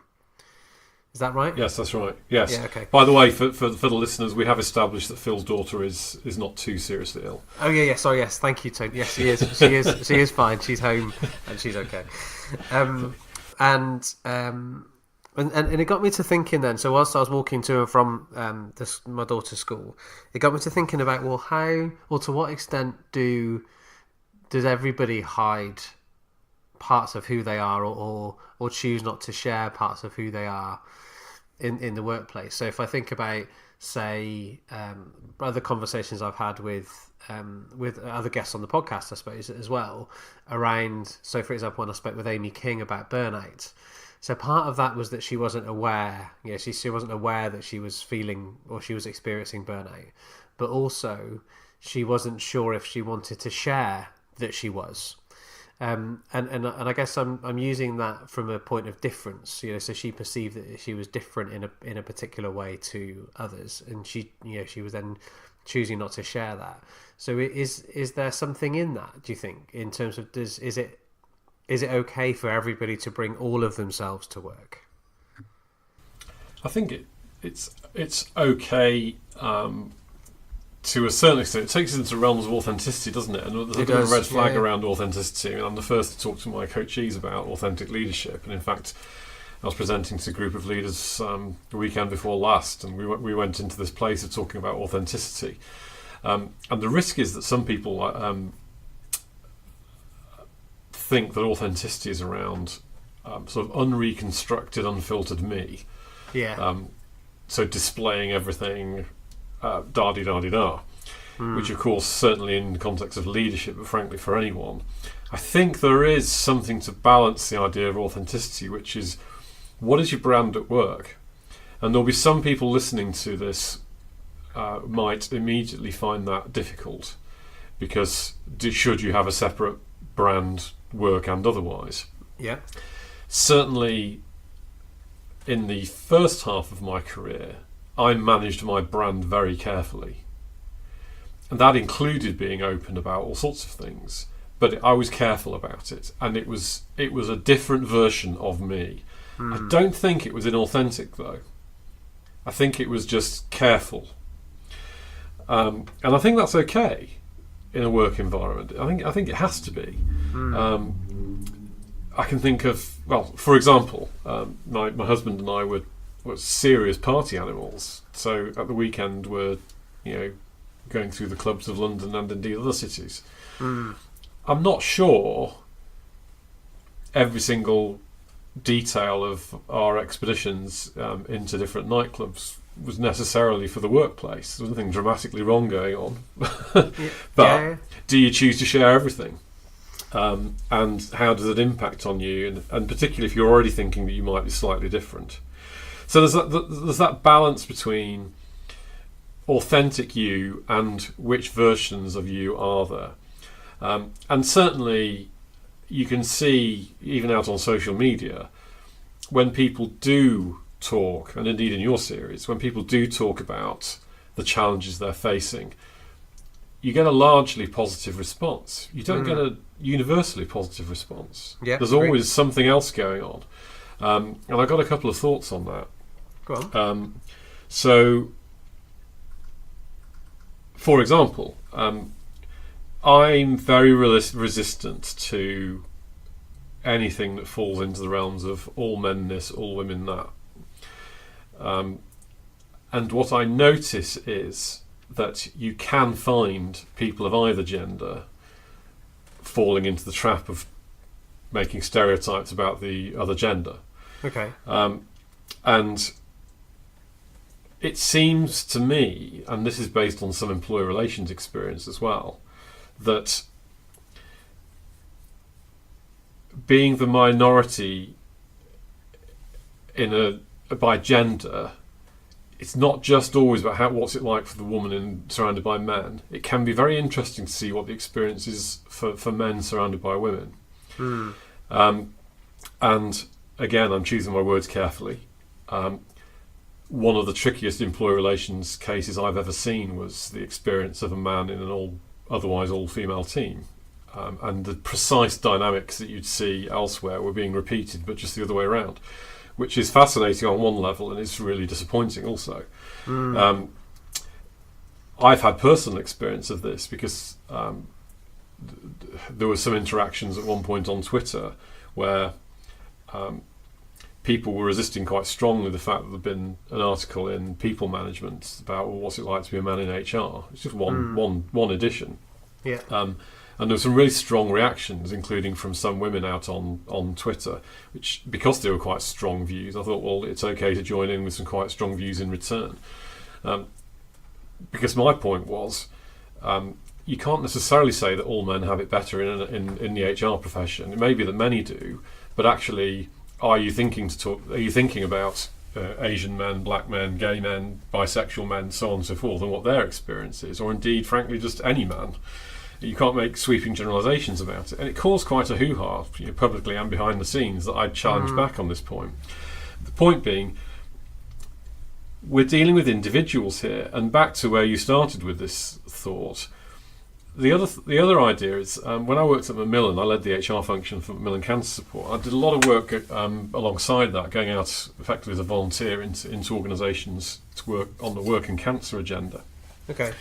Is that right? Yes, that's right. Yes. Yeah, okay. By the way, for the listeners, we have established that Phil's daughter is not too seriously ill. Oh yeah. Sorry. Yes. Thank you, Tony. Yes, she is. She is fine. She's home and she's okay. And it got me to thinking then. So whilst I was walking to and from my daughter's school, it got me to thinking about, well, how or to what extent does everybody hide parts of who they are, or choose not to share parts of who they are in the workplace? So if I think about, say, other conversations I've had with other guests on the podcast, I suppose, as well, around, so for example, when I spoke with Amy King about burnout, so part of that was that she wasn't aware, she wasn't aware that she was feeling or she was experiencing burnout, but also she wasn't sure if she wanted to share that she was. And I guess I'm using that from a point of difference, so she perceived that she was different in a particular way to others, and she was then choosing not to share that. So is there something in that, do you think, in terms of is it okay for everybody to bring all of themselves to work? I think it's okay to a certain extent. It takes us into realms of authenticity, doesn't it? And there's a bit of a red flag around authenticity. I mean, I'm the first to talk to my coachees about authentic leadership, and in fact, I was presenting to a group of leaders the weekend before last, and we went into this place of talking about authenticity. And the risk is that some people think that authenticity is around sort of unreconstructed, unfiltered me. Yeah. So displaying everything, da-di-da-di-da, which of course, certainly in the context of leadership, but frankly for anyone, I think there is something to balance the idea of authenticity, which is, what is your brand at work? And there'll be some people listening to this might immediately find that difficult, because should you have a separate brand, work and otherwise? Yeah. Certainly in the first half of my career, I managed my brand very carefully. And that included being open about all sorts of things, but I was careful about it, and it was a different version of me. I don't think it was inauthentic, though. I think it was just careful. And I think that's okay in a work environment. I think it has to be. I can think of, well, for example, my husband and I were serious party animals. So at the weekend we're, going through the clubs of London and indeed other cities. I'm not sure every single detail of our expeditions into different nightclubs was necessarily for the workplace. There was nothing dramatically wrong going on. But do you choose to share everything? And how does it impact on you? And particularly if you're already thinking that you might be slightly different. So there's that balance between authentic you and which versions of you are there. And certainly you can see, even out on social media, when people do talk, and indeed in your series, when people do talk about the challenges they're facing, you get a largely positive response. You don't get a universally positive response. Yeah, there's always something else going on. And I got a couple of thoughts on that. Go on. So For example, I'm very resistant to anything that falls into the realms of all men this, all women that. And what I notice is that you can find people of either gender falling into the trap of making stereotypes about the other gender. Okay. And it seems to me, and this is based on some employer relations experience as well, that being the minority by gender, it's not just always about what's it like for the woman surrounded by men. It can be very interesting to see what the experience is for men surrounded by women. And again, I'm choosing my words carefully. One of the trickiest employer relations cases I've ever seen was the experience of a man in an otherwise all-female team. And the precise dynamics that you'd see elsewhere were being repeated, but just the other way around, which is fascinating on one level and is really disappointing also. I've had personal experience of this because there were some interactions at one point on Twitter where people were resisting quite strongly the fact that there'd been an article in People Management about what's it like to be a man in HR. It's just one edition. Yeah. And there were some really strong reactions, including from some women out on Twitter, which, because they were quite strong views, I thought, well, it's okay to join in with some quite strong views in return. Because my point was, you can't necessarily say that all men have it better in the HR profession. It may be that many do, but actually, are you thinking about Asian men, black men, gay men, bisexual men, so on and so forth, and what their experience is, or indeed, frankly, just any man? You can't make sweeping generalisations about it. And it caused quite a hoo-ha, publicly and behind the scenes, that I'd challenge back on this point. The point being, we're dealing with individuals here, and back to where you started with this thought, the other idea is, when I worked at Macmillan, I led the HR function for Macmillan Cancer Support. I did a lot of work alongside that, going out effectively as a volunteer into organisations to work on the work and cancer agenda. Okay.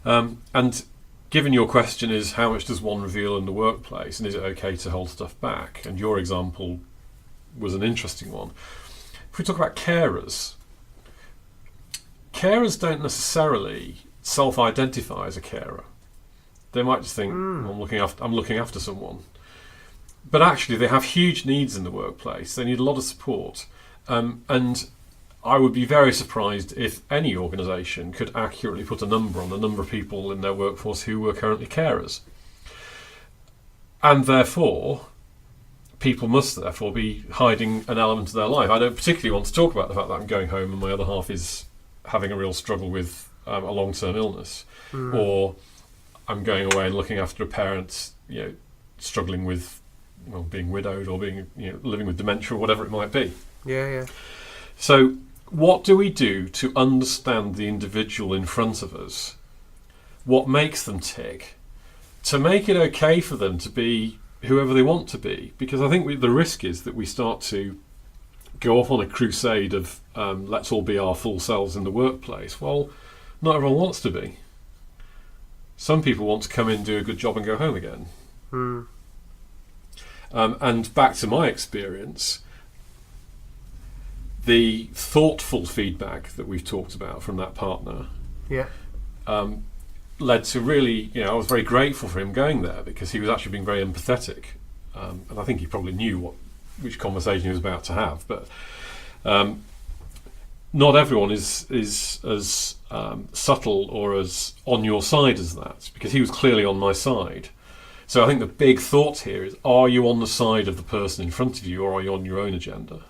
And given your question is how much does one reveal in the workplace, and is it okay to hold stuff back? And your example was an interesting one. If we talk about carers don't necessarily self-identify as a carer. They might just think, I'm looking after someone. But actually, they have huge needs in the workplace. They need a lot of support. And I would be very surprised if any organisation could accurately put a number on the number of people in their workforce who were currently carers. And therefore, people must therefore be hiding an element of their life. I don't particularly want to talk about the fact that I'm going home and my other half is having a real struggle with a long-term illness, or I'm going away and looking after a parent, struggling with, being widowed or being, living with dementia or whatever it might be. Yeah. So, what do we do to understand the individual in front of us? What makes them tick? To make it okay for them to be whoever they want to be? Because I think the risk is that we start to go off on a crusade of let's all be our full selves in the workplace. Well, not everyone wants to be. Some people want to come in, do a good job and go home again. And back to my experience, the thoughtful feedback that we've talked about from that partner led to really, I was very grateful for him going there because he was actually being very empathetic. And I think he probably knew which conversation he was about to have. But not everyone is as subtle or as on your side as that, because he was clearly on my side. So I think the big thought here is, are you on the side of the person in front of you, or are you on your own agenda?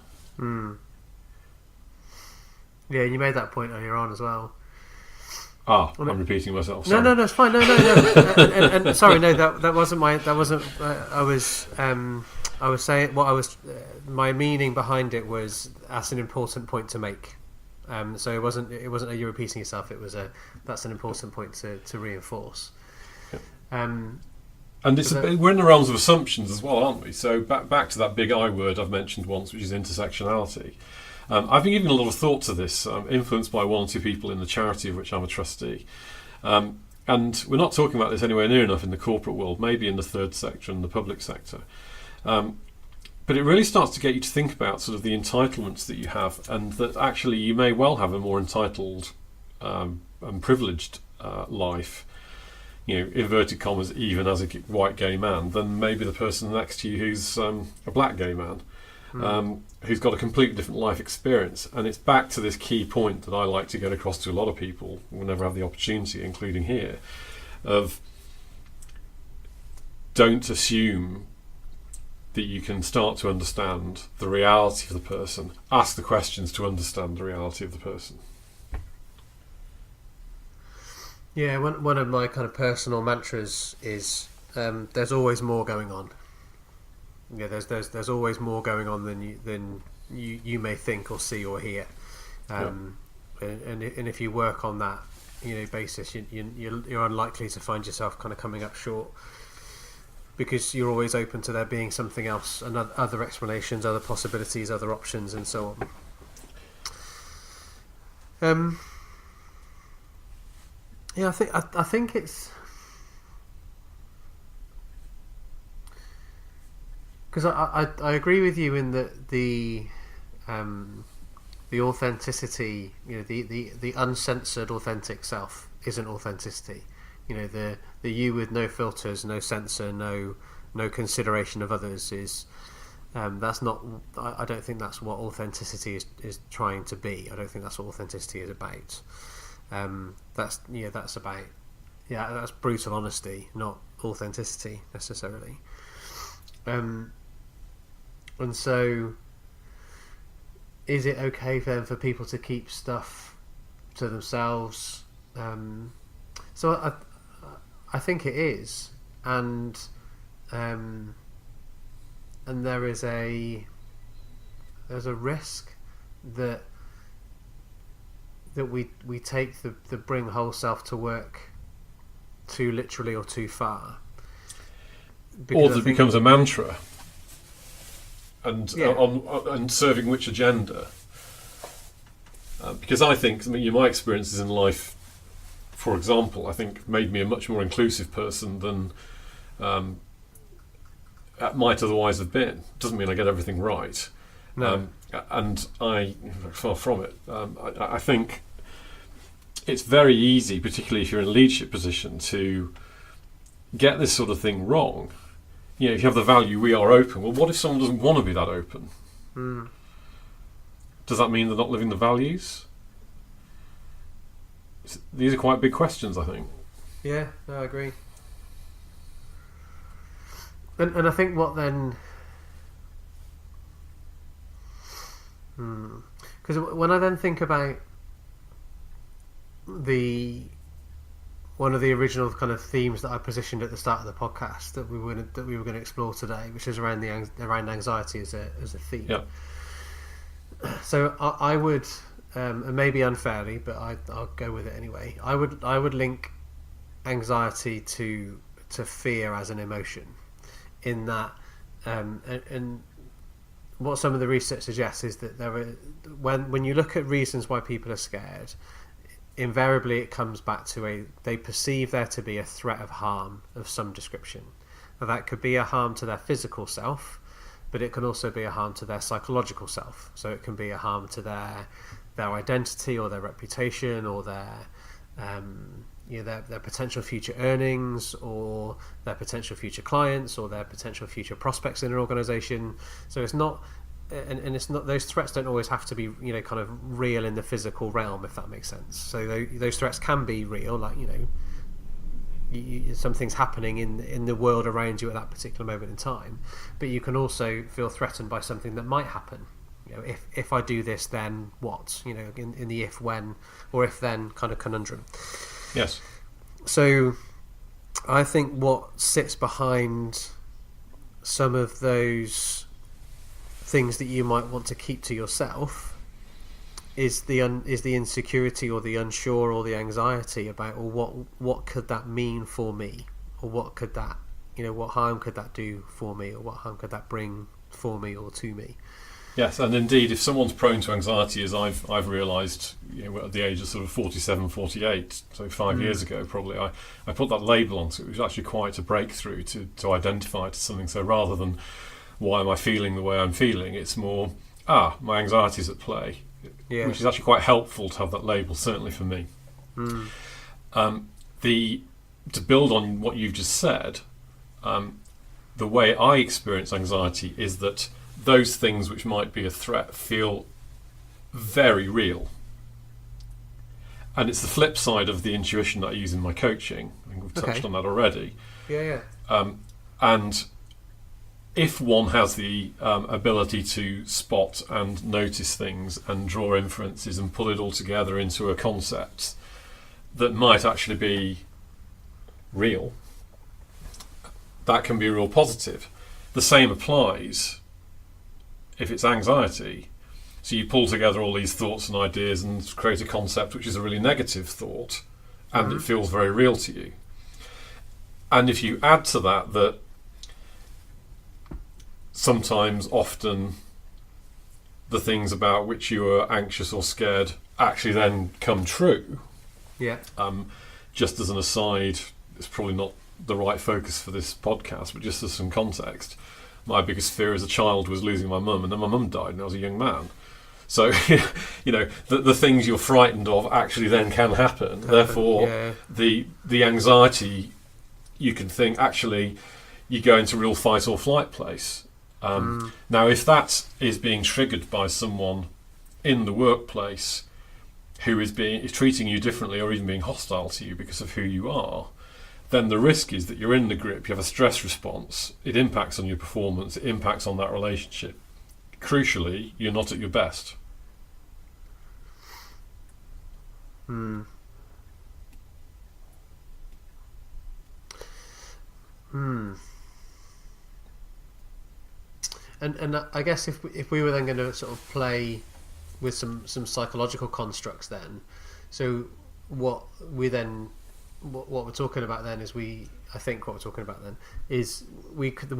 Yeah, you made that point earlier on as well. I'm repeating myself. Sorry. No, it's fine. No. and sorry, no, that wasn't my. That wasn't. I was saying what I was. My meaning behind it was that's an important point to make. So it wasn't you repeating yourself. It was that's an important point to reinforce. Yeah. And we're in the realms of assumptions as well, aren't we? So back to that big I word I've mentioned once, which is intersectionality. I've been giving a lot of thought to this, influenced by one or two people in the charity of which I'm a trustee. And we're not talking about this anywhere near enough in the corporate world, maybe in the third sector and the public sector. But it really starts to get you to think about sort of the entitlements that you have, and that actually you may well have a more entitled and privileged life, inverted commas, even as a white gay man, than maybe the person next to you who's a black gay man, who's got a completely different life experience. And it's back to this key point that I like to get across to a lot of people whenever I have the opportunity, including here, of don't assume that you can start to understand the reality of the person. Ask the questions to understand the reality of the person. Yeah, one of my kind of personal mantras is there's always more going on. Yeah, there's always more going on than you may think or see or hear, and if you work on that basis, you're unlikely to find yourself kind of coming up short, because you're always open to there being something else, and other explanations, other possibilities, other options, and so on. Yeah, I think it's because I agree with you in that the authenticity, the uncensored authentic self isn't authenticity. The you with no filters, no censor, no consideration of others is that's not. I don't think that's what authenticity is trying to be. I don't think that's what authenticity is about. That's brutal honesty, not authenticity necessarily. And so, is it okay then for people to keep stuff to themselves? So I think it is, and there's a risk that we take the bring whole self to work too literally or too far, or that it becomes a mantra, and on serving which agenda. Because I think, my experiences in life, for example, I think made me a much more inclusive person than might otherwise have been. Doesn't mean I get everything right. No. And far from it. I think it's very easy, particularly if you're in a leadership position, to get this sort of thing wrong. If you have the value, we are open. Well, what if someone doesn't want to be that open? Does that mean they're not living the values? These are quite big questions, I think. Yeah, no, I agree. And I think what then... Because when I then think about one of the original kind of themes that I positioned at the start of the podcast that we were going to explore today, which is around anxiety as a theme. Yeah. So I would, and maybe unfairly, but I'll go with it anyway. I would link anxiety to fear as an emotion, in that, and what some of the research suggests is that when you look at reasons why people are scared, invariably it comes back to they perceive there to be a threat of harm of some description. Now, that could be a harm to their physical self, but it can also be a harm to their psychological self. So it can be a harm to their identity or their reputation or their potential future earnings or their potential future clients or their potential future prospects in an organisation. So it's not, and it's not, those threats don't always have to be kind of real in the physical realm, if that makes sense. So those threats can be real, like something's happening in the world around you at that particular moment in time, but you can also feel threatened by something that might happen. If I do this, then what? In the if, when, or if then kind of conundrum. Yes. So I think what sits behind some of those things that you might want to keep to yourself is the insecurity or the unsure or the anxiety about, what could that mean for me, or what could that what harm could that do for me, or what harm could that bring for me or to me. Yes, and indeed, if someone's prone to anxiety, as I've realised, at the age of sort of 47, 48, so 5 years ago probably, I put that label onto it. It was actually quite a breakthrough to identify it as something. So rather than why am I feeling the way I'm feeling, it's more, my anxiety is at play, which is actually quite helpful to have that label, certainly for me. To build on what you've just said, the way I experience anxiety is that those things which might be a threat feel very real. And it's the flip side of the intuition that I use in my coaching. I think we've touched on that already. And if one has the ability to spot and notice things and draw inferences and pull it all together into a concept that might actually be real, that can be real positive. The same applies if it's anxiety. So you pull together all these thoughts and ideas and create a concept which is a really negative thought, and it feels very real to you. And if you add to that sometimes, often, the things about which you are anxious or scared actually then come true. Just as an aside, it's probably not the right focus for this podcast, but just as some context, my biggest fear as a child was losing my mum, and then my mum died and I was a young man. So, the things you're frightened of actually then can happen. Therefore, the anxiety, you can think, actually, you go into real fight or flight place. Now, if that is being triggered by someone in the workplace who is treating you differently or even being hostile to you because of who you are, then the risk is that you're in the grip, you have a stress response, it impacts on your performance, it impacts on that relationship. Crucially, you're not at your best. And I guess if we were then going to sort of play with some psychological constructs then, so what we're talking about then is we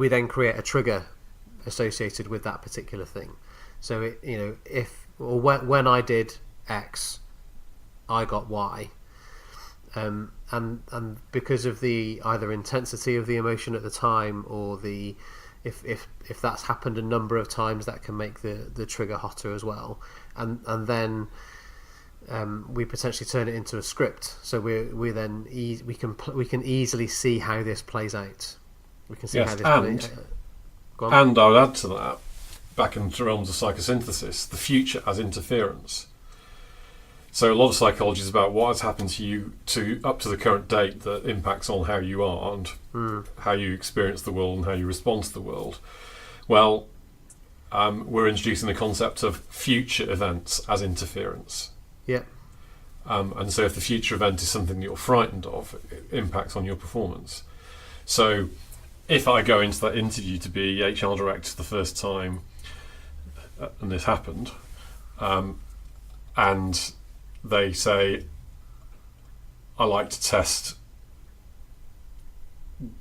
then create a trigger associated with that particular thing. So when I did X, I got Y, and because of the either intensity of the emotion at the time or if that's happened a number of times, that can make the trigger hotter as well, and then we potentially turn it into a script. So we can easily see how this plays out. We can see how this plays out. And I would add to that, back into realms of psychosynthesis, the future as interference. So a lot of psychology is about what has happened to you up to the current date that impacts on how you are and how you experience the world and how you respond to the world. Well, we're introducing the concept of future events as interference. And so if the future event is something that you're frightened of, it impacts on your performance. So if I go into that interview to be HR director the first time, and this happened, and they say, I like to test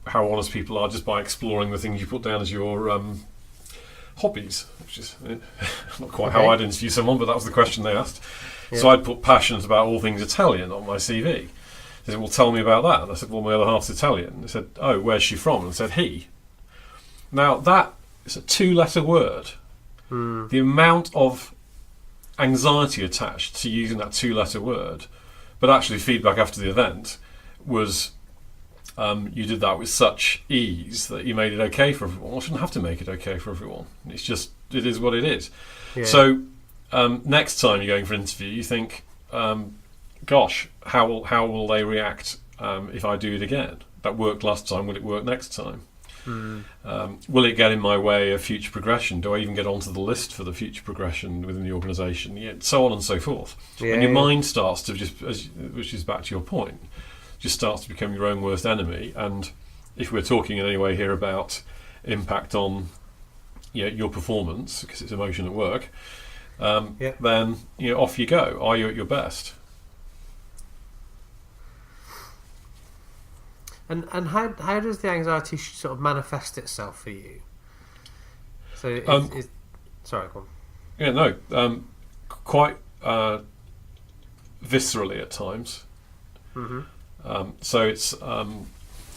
how honest people are just by exploring the things you put down as your hobbies, which is not quite how I'd interview someone, but that was the question they asked. So I'd put passionate about all things Italian on my CV. They said, well, tell me about that. And I said, well, my other half's Italian. They said, oh, where's she from? And I said, he. Now, that is a 2-letter word. The amount of anxiety attached to using that 2-letter word, but actually feedback after the event was you did that with such ease that you made it okay for everyone. Well, I shouldn't have to make it okay for everyone. It's just, it is what it is. So next time you're going for an interview, you think, gosh, how will they react if I do it again? That worked last time, will it work next time? Will it get in my way of future progression? Do I even get onto the list for the future progression within the organisation? So on and so forth. And your mind starts to which is back to your point, just starts to become your own worst enemy. And if we're talking in any way here about impact on your performance, because it's emotion at work, then off you go. Are you at your best? And how does the anxiety sort of manifest itself for you? So sorry, go on. Yeah, no, quite viscerally at times. So it's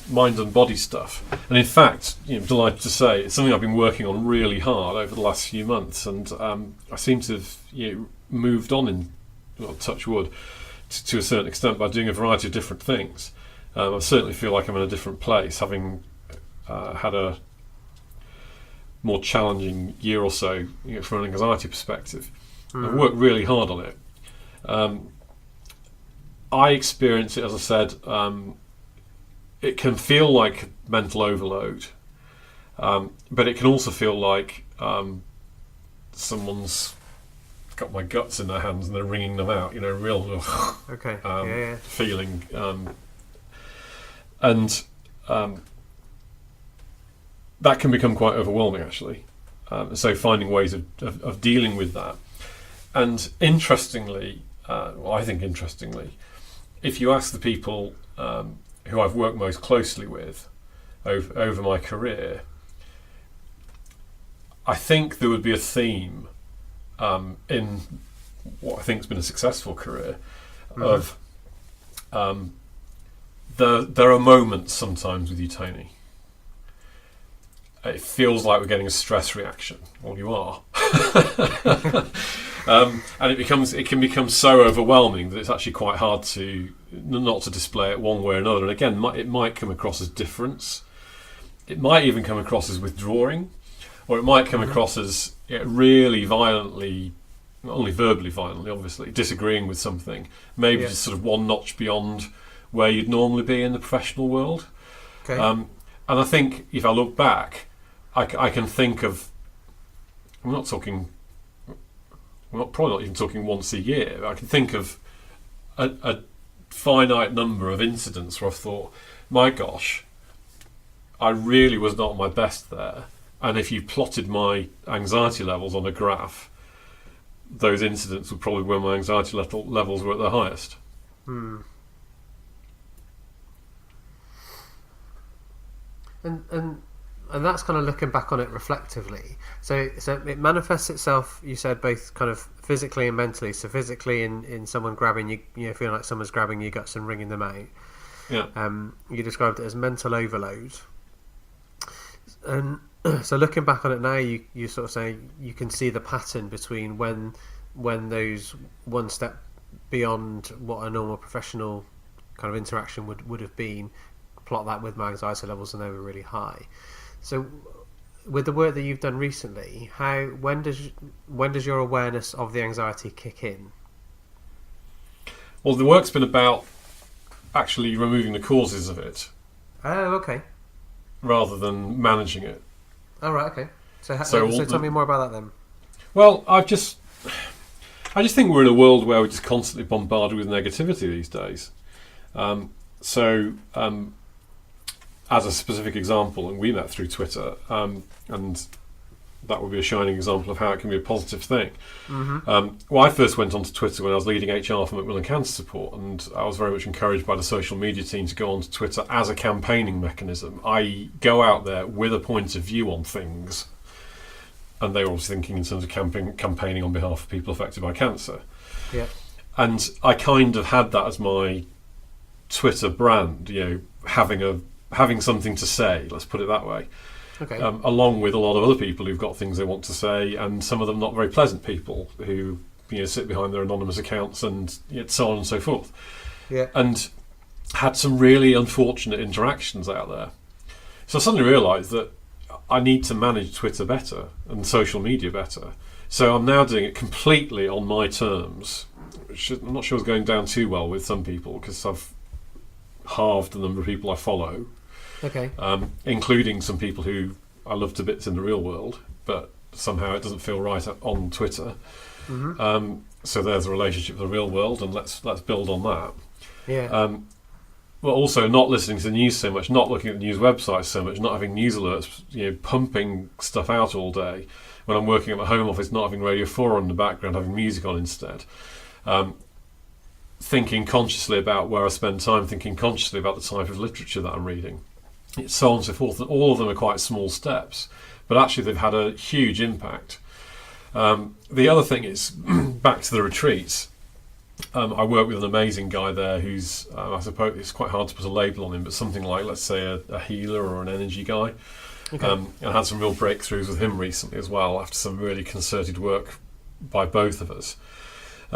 mind and body stuff. And in fact, I'm delighted to say it's something I've been working on really hard over the last few months, and I seem to have moved on in, well, touch wood, to a certain extent by doing a variety of different things. I certainly feel like I'm in a different place, having had a more challenging year or so from an anxiety perspective. I've worked really hard on it. I experience it, as I said, it can feel like mental overload, but it can also feel like someone's got my guts in their hands and they're wringing them out, real feeling. And that can become quite overwhelming, actually. So finding ways of dealing with that. And interestingly, I think interestingly, if you ask the people who I've worked most closely with over my career, I think there would be a theme in what I think has been a successful career of there are moments sometimes with you, Tony. It feels like we're getting a stress reaction. Well, you are. And it can become so overwhelming that it's actually quite hard not to display it one way or another. And again, it might come across as difference. It might even come across as withdrawing, or it might come across as really violently, not only verbally violently, obviously, disagreeing with something. Maybe just sort of one notch beyond where you'd normally be in the professional world. Okay. And I think if I look back, I can think of, I'm probably not even talking once a year. I can think of a finite number of incidents where I've thought, my gosh, I really was not at my best there. And if you plotted my anxiety levels on a graph, those incidents were probably where my anxiety levels were at their highest. And that's kind of looking back on it reflectively. So it manifests itself, you said, both kind of physically and mentally. So physically in someone grabbing you, feeling like someone's grabbing your guts and wringing them out. Yeah. You described it as mental overload. And so looking back on it now, you sort of say you can see the pattern between when those one step beyond what a normal professional kind of interaction would have been. Plot that with my anxiety levels and they were really high. So with the work that you've done recently, when does your awareness of the anxiety kick in? Well, the work's been about actually removing the causes of it. Oh, okay. Rather than managing it. Oh, right, okay. So tell me more about that then. Well, I just think we're in a world where we're just constantly bombarded with negativity these days. As a specific example, and we met through Twitter, and that would be a shining example of how it can be a positive thing. Well, I first went onto Twitter when I was leading HR for Macmillan Cancer Support, and I was very much encouraged by the social media team to go onto Twitter as a campaigning mechanism. I go out there with a point of view on things, and they were obviously thinking in terms of campaigning on behalf of people affected by cancer. Yeah. And I kind of had that as my Twitter brand, having something to say, let's put it that way. Okay. Along with a lot of other people who've got things they want to say, and some of them not very pleasant people who sit behind their anonymous accounts and so on and so forth. Yeah. And had some really unfortunate interactions out there. So I suddenly realised that I need to manage Twitter better and social media better. So I'm now doing it completely on my terms, which I'm not sure is going down too well with some people because I've halved the number of people I follow. Okay. Including some people who I love to bits in the real world, but somehow it doesn't feel right on Twitter. So there's a relationship with the real world, and let's build on that. Yeah. Well, also not listening to the news so much, not looking at the news websites so much, not having news alerts, pumping stuff out all day. When I'm working at my home office, not having Radio 4 on in the background, having music on instead. Thinking consciously about where I spend time, thinking consciously about the type of literature that I'm reading. It's so on and so forth. And all of them are quite small steps, but actually they've had a huge impact. The other thing is, back to the retreats. I work with an amazing guy there who's, I suppose it's quite hard to put a label on him, but something like, let's say, a healer or an energy guy. Okay. And I had some real breakthroughs with him recently as well, after some really concerted work by both of us.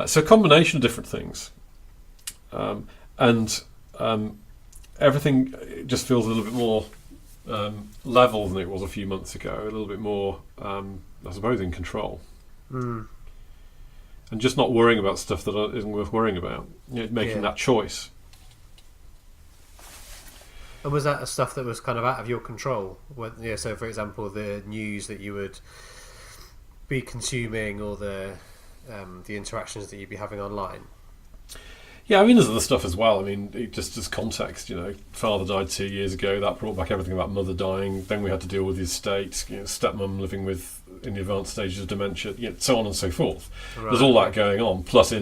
So a combination of different things. And everything just feels a little bit more level than it was a few months ago, a little bit more, I suppose, in control. Mm. And just not worrying about stuff that isn't worth worrying about. Making that choice. And was that stuff that was kind of out of your control? So, for example, the news that you would be consuming, or the interactions that you'd be having online? Yeah, I mean, there's other stuff as well. I mean, just as context, father died 2 years ago. That brought back everything about mother dying. Then we had to deal with his estate, stepmum living in the advanced stages of dementia, so on and so forth. Right. There's all that going on. Plus,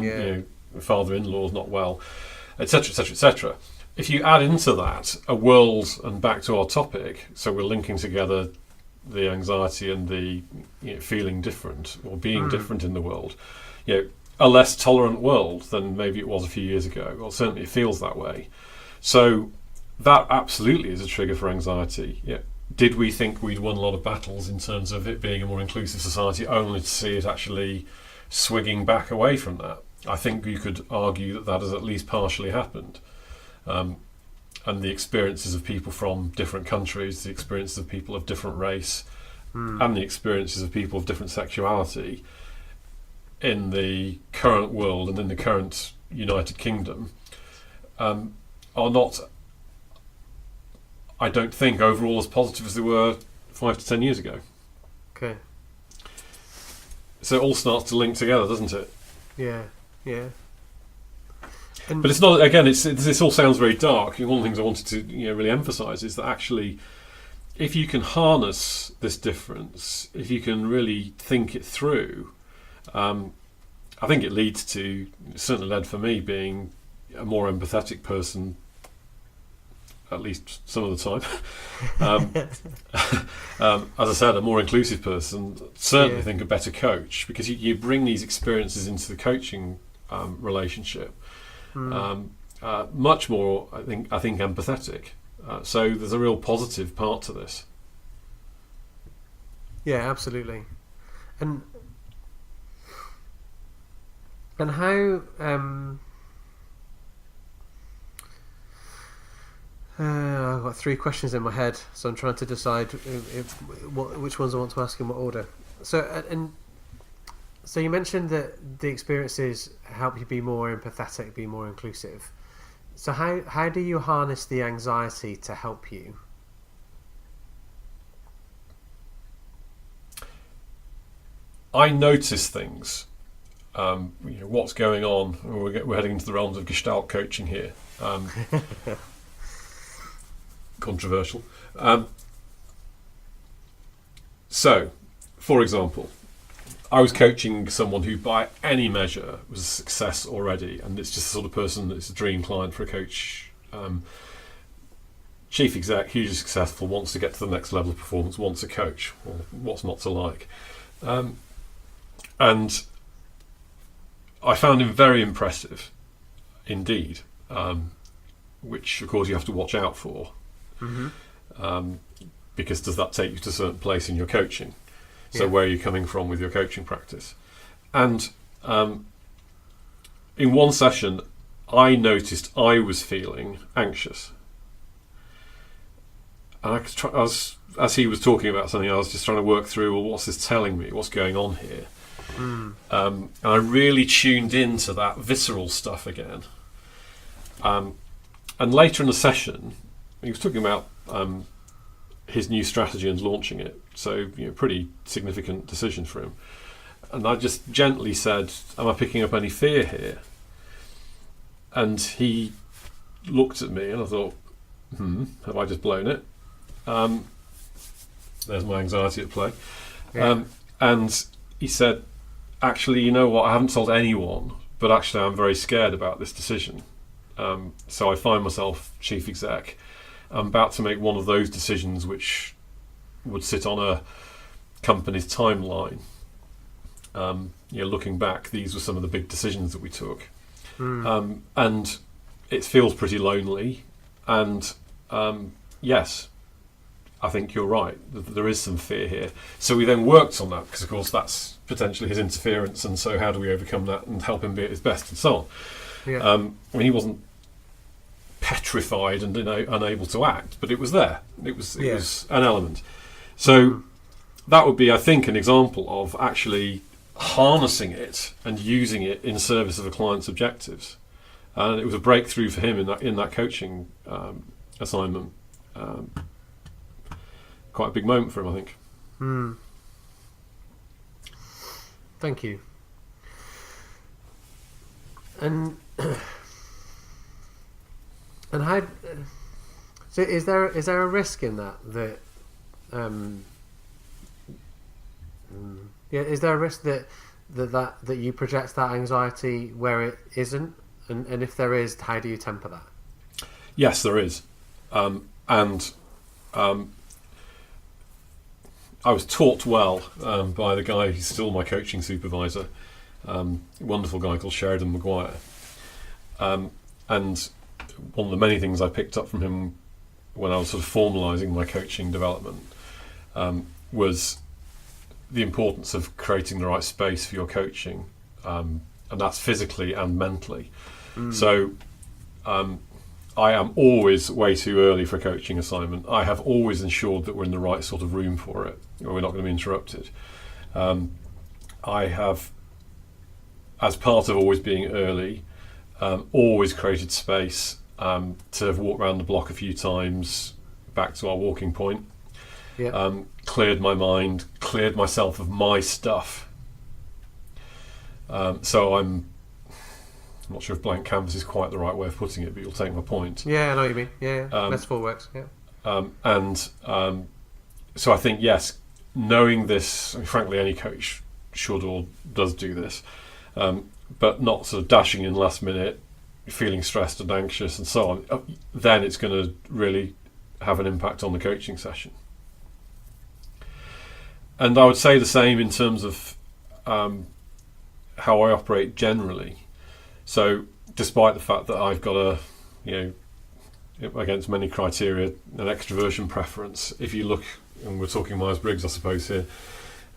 father-in-law's not well, etc., etc., etc. If you add into that a world, and back to our topic, so we're linking together the anxiety and the feeling different or being different in the world, a less tolerant world than maybe it was a few years ago. Well, certainly it feels that way. So that absolutely is a trigger for anxiety. Did we think we'd won a lot of battles in terms of it being a more inclusive society, only to see it actually swinging back away from that? I think you could argue that has at least partially happened. And the experiences of people from different countries, the experiences of people of different race, and the experiences of people of different sexuality in the current world and in the current United Kingdom are not, I don't think, overall as positive as they were 5 to 10 years ago. Okay. So it all starts to link together, doesn't it? Yeah. But it's not. Again, this all sounds very dark. One of the things I wanted to really emphasise is that actually, if you can harness this difference, if you can really think it through, I think it leads to, certainly led for me, being a more empathetic person, at least some of the time. As I said, a more inclusive person, certainly think a better coach, because you bring these experiences into the coaching relationship. Much more, I think empathetic. So there's a real positive part to this. Yeah, absolutely. And how I've got 3 questions in my head, so I'm trying to decide which ones I want to ask in what order. So you mentioned that the experiences help you be more empathetic, be more inclusive. So how do you harness the anxiety to help you? I notice things. What's going on? We're heading into the realms of Gestalt coaching here. Controversial. So, for example, I was coaching someone who, by any measure, was a success already, and it's just the sort of person that's a dream client for a coach. Chief exec, hugely successful, wants to get to the next level of performance, wants a coach. Well, what's not to like? And I found him very impressive indeed, which of course you have to watch out for, because does that take you to a certain place in your coaching? So where are you coming from with your coaching practice? And in one session, I noticed I was feeling anxious. And as he was talking about something, I was just trying to work through, well, what's this telling me? What's going on here? And I really tuned into that visceral stuff again. And later in the session, he was talking about his new strategy and launching it. So, pretty significant decision for him. And I just gently said, am I picking up any fear here? And he looked at me and I thought, have I just blown it? There's my anxiety at play. And he said, actually, you know what? I haven't told anyone, but actually I'm very scared about this decision. So I find myself chief exec. I'm about to make one of those decisions which would sit on a company's timeline. looking back, these were some of the big decisions that we took. And it feels pretty lonely. And yes, I think you're right. There is some fear here. So we then worked on that because, of course, that's potentially his interference. And so how do we overcome that and help him be at his best and so on? Yeah. I mean, he wasn't petrified and unable to act, but it was there. It was an element. So that would be, I think, an example of actually harnessing it and using it in service of a client's objectives. And it was a breakthrough for him in that coaching assignment. Quite a big moment for him, I think. Thank you. And how? So is there a risk in that is there a risk that you project that anxiety where it isn't, and if there is, how do you temper that? Yes, there is, I was taught well by the guy who's still my coaching supervisor, a wonderful guy called Sheridan Maguire, and one of the many things I picked up from him when I was sort of formalising my coaching development was the importance of creating the right space for your coaching, and that's physically and mentally. So I am always way too early for a coaching assignment. I have always ensured that we're in the right sort of room for it, or we're not going to be interrupted. I have, as part of always being early, always created space to have walked around the block a few times back to our walking point. Cleared my mind, cleared myself of my stuff. So I'm not sure if blank canvas is quite the right way of putting it, but you'll take my point. Yeah, I know what you mean. Yeah. Metaphor works. Yeah. So I think, yes, knowing this, I mean, frankly, any coach should or does do this, but not sort of dashing in last minute, feeling stressed and anxious and so on, then it's going to really have an impact on the coaching session. And I would say the same in terms of how I operate generally. So despite the fact that I've got against many criteria, an extroversion preference, if you look, and we're talking Myers-Briggs, I suppose, here,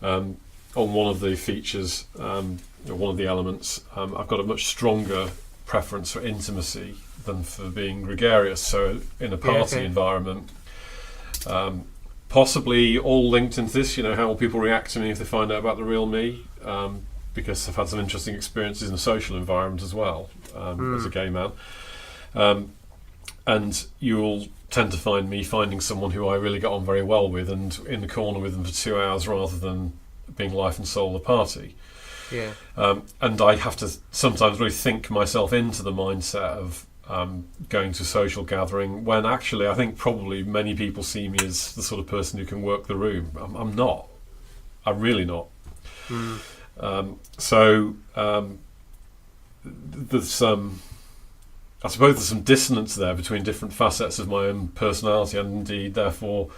on one of the features, one of the elements, I've got a much stronger preference for intimacy than for being gregarious. So in a party environment, possibly all linked into this, how will people react to me if they find out about the real me? Because I've had some interesting experiences in a social environment as well, as a gay man. And you'll tend to find me finding someone who I really get on very well with and in the corner with them for 2 hours rather than being life and soul of the party. Yeah. And I have to sometimes really think myself into the mindset of going to a social gathering when actually I think probably many people see me as the sort of person who can work the room. I'm not. I'm really not. There's some, I suppose there's some dissonance there between different facets of my own personality and indeed therefore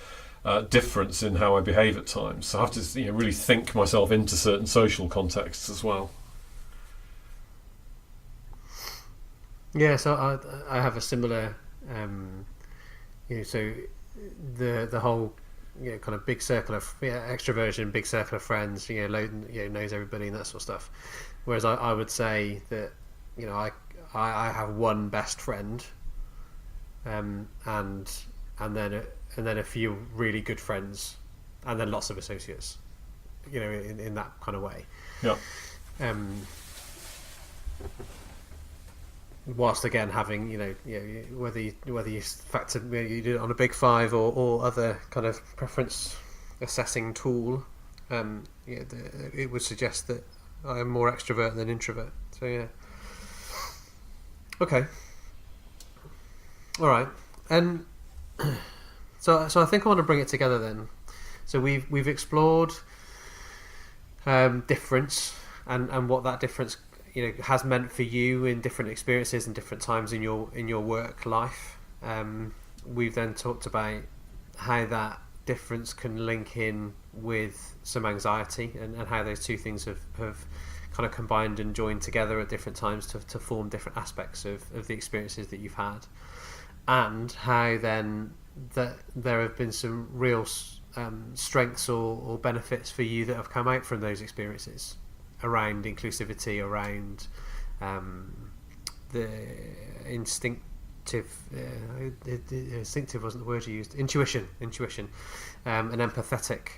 difference in how I behave at times. So I have to really think myself into certain social contexts as well. Yeah, so I have a similar, so the whole kind of big circle of extroversion, big circle of friends, knows everybody and that sort of stuff. Whereas I would say that I have one best friend, and then a few really good friends, and then lots of associates, in that kind of way. Yeah. Whilst again having whether you factor you do it on a big five or other kind of preference assessing tool, it would suggest that I am more extrovert than introvert. So yeah. Okay. All right. And so I think I want to bring it together then. So we've explored difference and what that difference has meant for you in different experiences and different times in your work life. We've then talked about how that difference can link in with some anxiety, and how those two things have kind of combined and joined together at different times to form different aspects of the experiences that you've had, and how then that there have been some real strengths or benefits for you that have come out from those experiences around inclusivity, around the instinctive wasn't the word you used, intuition, and empathetic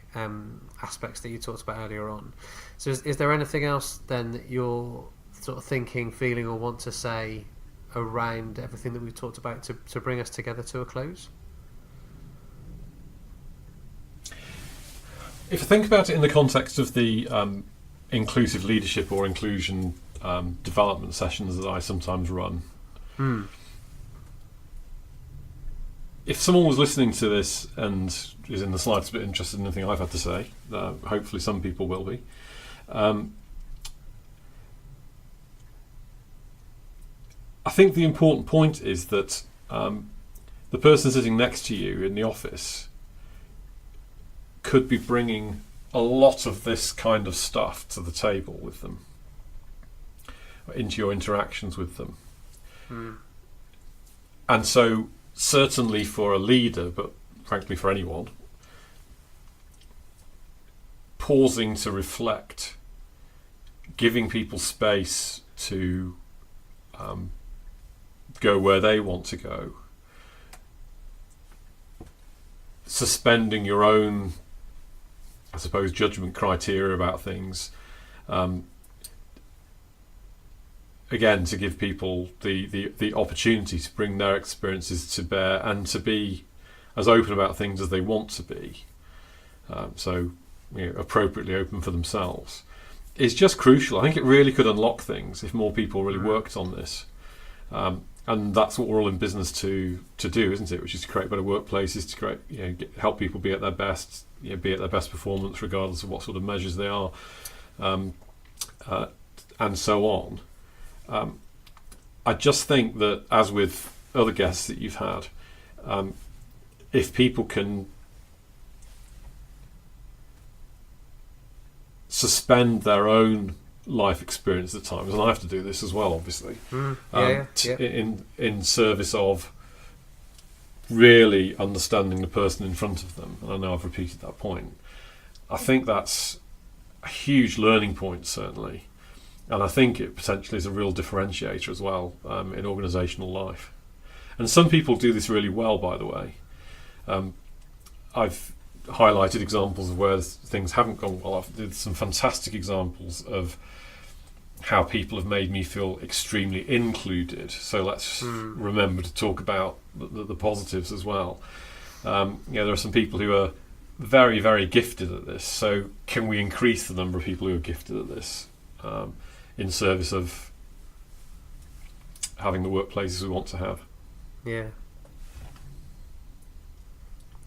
aspects that you talked about earlier on. So is there anything else then that you're sort of thinking, feeling, or want to say around everything that we've talked about to bring us together to a close? If I think about it in the context of the inclusive leadership or inclusion development sessions that I sometimes run, if someone was listening to this and is in the slightest bit interested in anything I've had to say, hopefully some people will be, I think the important point is that the person sitting next to you in the office could be bringing a lot of this kind of stuff to the table with them, into your interactions with them. And so certainly for a leader, but frankly for anyone, pausing to reflect, giving people space to go where they want to go, suspending your own, I suppose, judgment criteria about things, again, to give people the opportunity to bring their experiences to bear and to be as open about things as they want to be, so appropriately open for themselves, is just crucial. I think it really could unlock things if more people really worked on this, and that's what we're all in business to do, isn't it? Which is to create better workplaces, to create, help people be at their best, be at their best performance, regardless of what sort of measures they are, and so on. I just think that, as with other guests that you've had, if people can suspend their own life experience at times, and I have to do this as well, obviously, in service of really understanding the person in front of them, and I know I've repeated that point, I think that's a huge learning point, certainly. And I think it potentially is a real differentiator as well in organisational life. And some people do this really well, by the way. I've highlighted examples of where things haven't gone well. I've did some fantastic examples of how people have made me feel extremely included. So let's remember to talk about the positives as well. There are some people who are very, very gifted at this. So can we increase the number of people who are gifted at this? In service of having the workplaces we want to have. Yeah.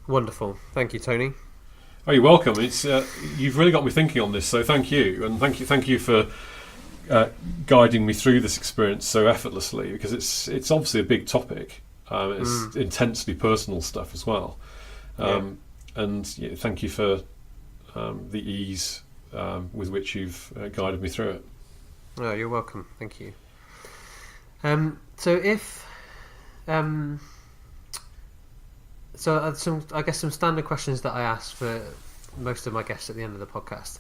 Wonderful. Thank you, Tony. Oh, you're welcome. It's you've really got me thinking on this, so thank you, and thank you for guiding me through this experience so effortlessly, because it's obviously a big topic. It's intensely personal stuff as well, and thank you for the ease with which you've guided me through it. Oh, you're welcome. Thank you. So if I guess some standard questions that I ask for most of my guests at the end of the podcast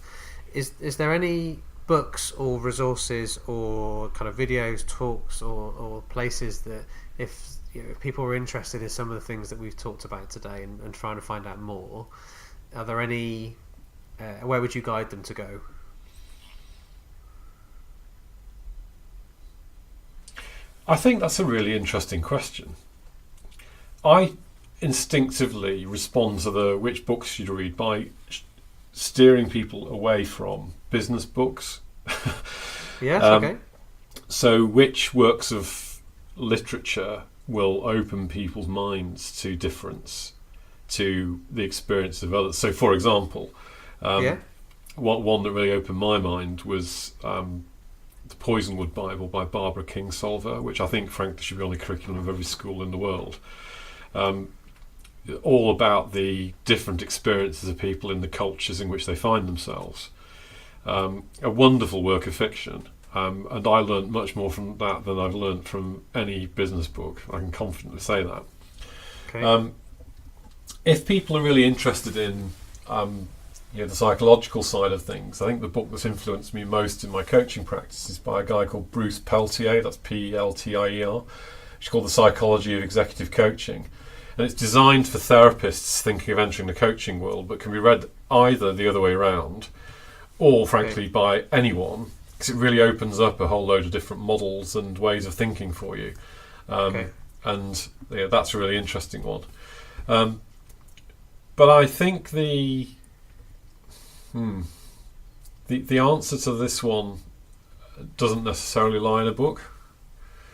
is there any books or resources or kind of videos, talks, or places that if people are interested in some of the things that we've talked about today and trying to find out more, are there any where would you guide them to go? I think that's a really interesting question. I instinctively respond to which books you'd read by steering people away from business books. Yes, okay. So which works of literature will open people's minds to difference, to the experience of others? So, for example, one that really opened my mind was The Poisonwood Bible by Barbara Kingsolver, which I think, frankly, should be on the curriculum of every school in the world. all about the different experiences of people in the cultures in which they find themselves. A wonderful work of fiction, and I learned much more from that than I've learned from any business book. I can confidently say that. Okay. If people are really interested in the psychological side of things, I think the book that's influenced me most in my coaching practice is by a guy called Bruce Peltier, that's Peltier, which is called The Psychology of Executive Coaching. And it's designed for therapists thinking of entering the coaching world, but can be read either the other way around or, frankly, by anyone, because it really opens up a whole load of different models and ways of thinking for you. And that's a really interesting one. But I think the answer to this one doesn't necessarily lie in a book.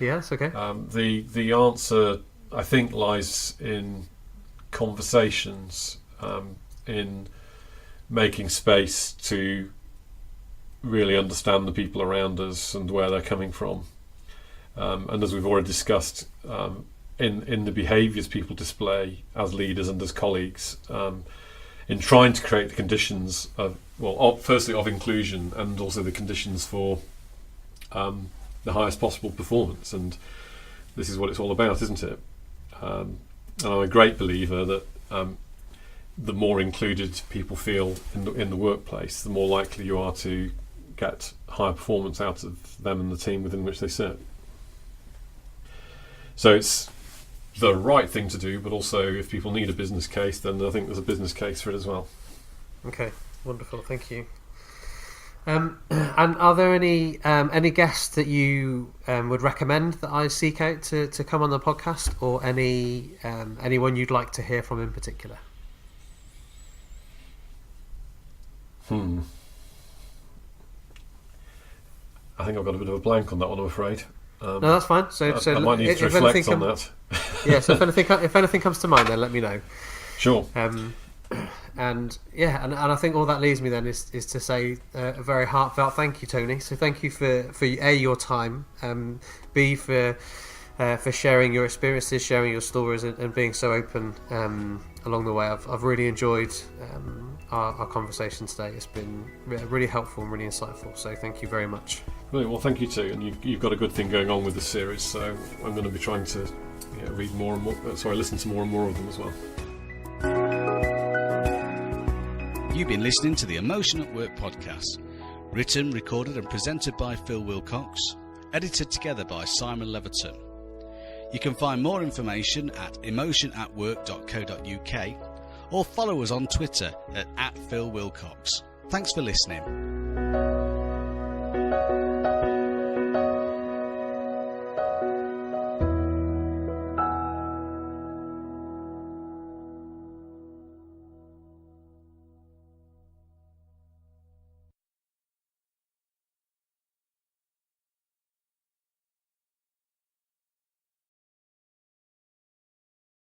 Yes, okay. The answer, I think, lies in conversations, in making space to really understand the people around us and where they're coming from. And as we've already discussed, in the behaviours people display as leaders and as colleagues, in trying to create the conditions firstly of inclusion and also the conditions for the highest possible performance. And this is what it's all about, isn't it? And I'm a great believer that the more included people feel in the workplace, the more likely you are to get higher performance out of them and the team within which they sit. So it's the right thing to do, but also if people need a business case, then I think there's a business case for it as well. Okay, wonderful, thank you. And are there any guests that you would recommend that I seek out to come on the podcast, or anyone you'd like to hear from in particular? I think I've got a bit of a blank on that one, I'm afraid. No, that's fine. So I might need to reflect on that. Yeah, so if anything comes to mind, then let me know. Sure. And I think all that leaves me then is to say a very heartfelt thank you, Tony. So thank you for A, your time, B, for sharing your experiences, sharing your stories, and being so open along the way. I've really enjoyed our conversation today. It's been really helpful and really insightful. So thank you very much. Brilliant. Well, thank you too. And you've got a good thing going on with the series. So I'm going to be trying to read more and more. Listen to more and more of them as well. You've been listening to the Emotion at Work podcast, written, recorded and presented by Phil Wilcox, edited together by Simon Leverton. You can find more information at emotionatwork.co.uk or follow us on Twitter at @PhilWilcox. Thanks for listening.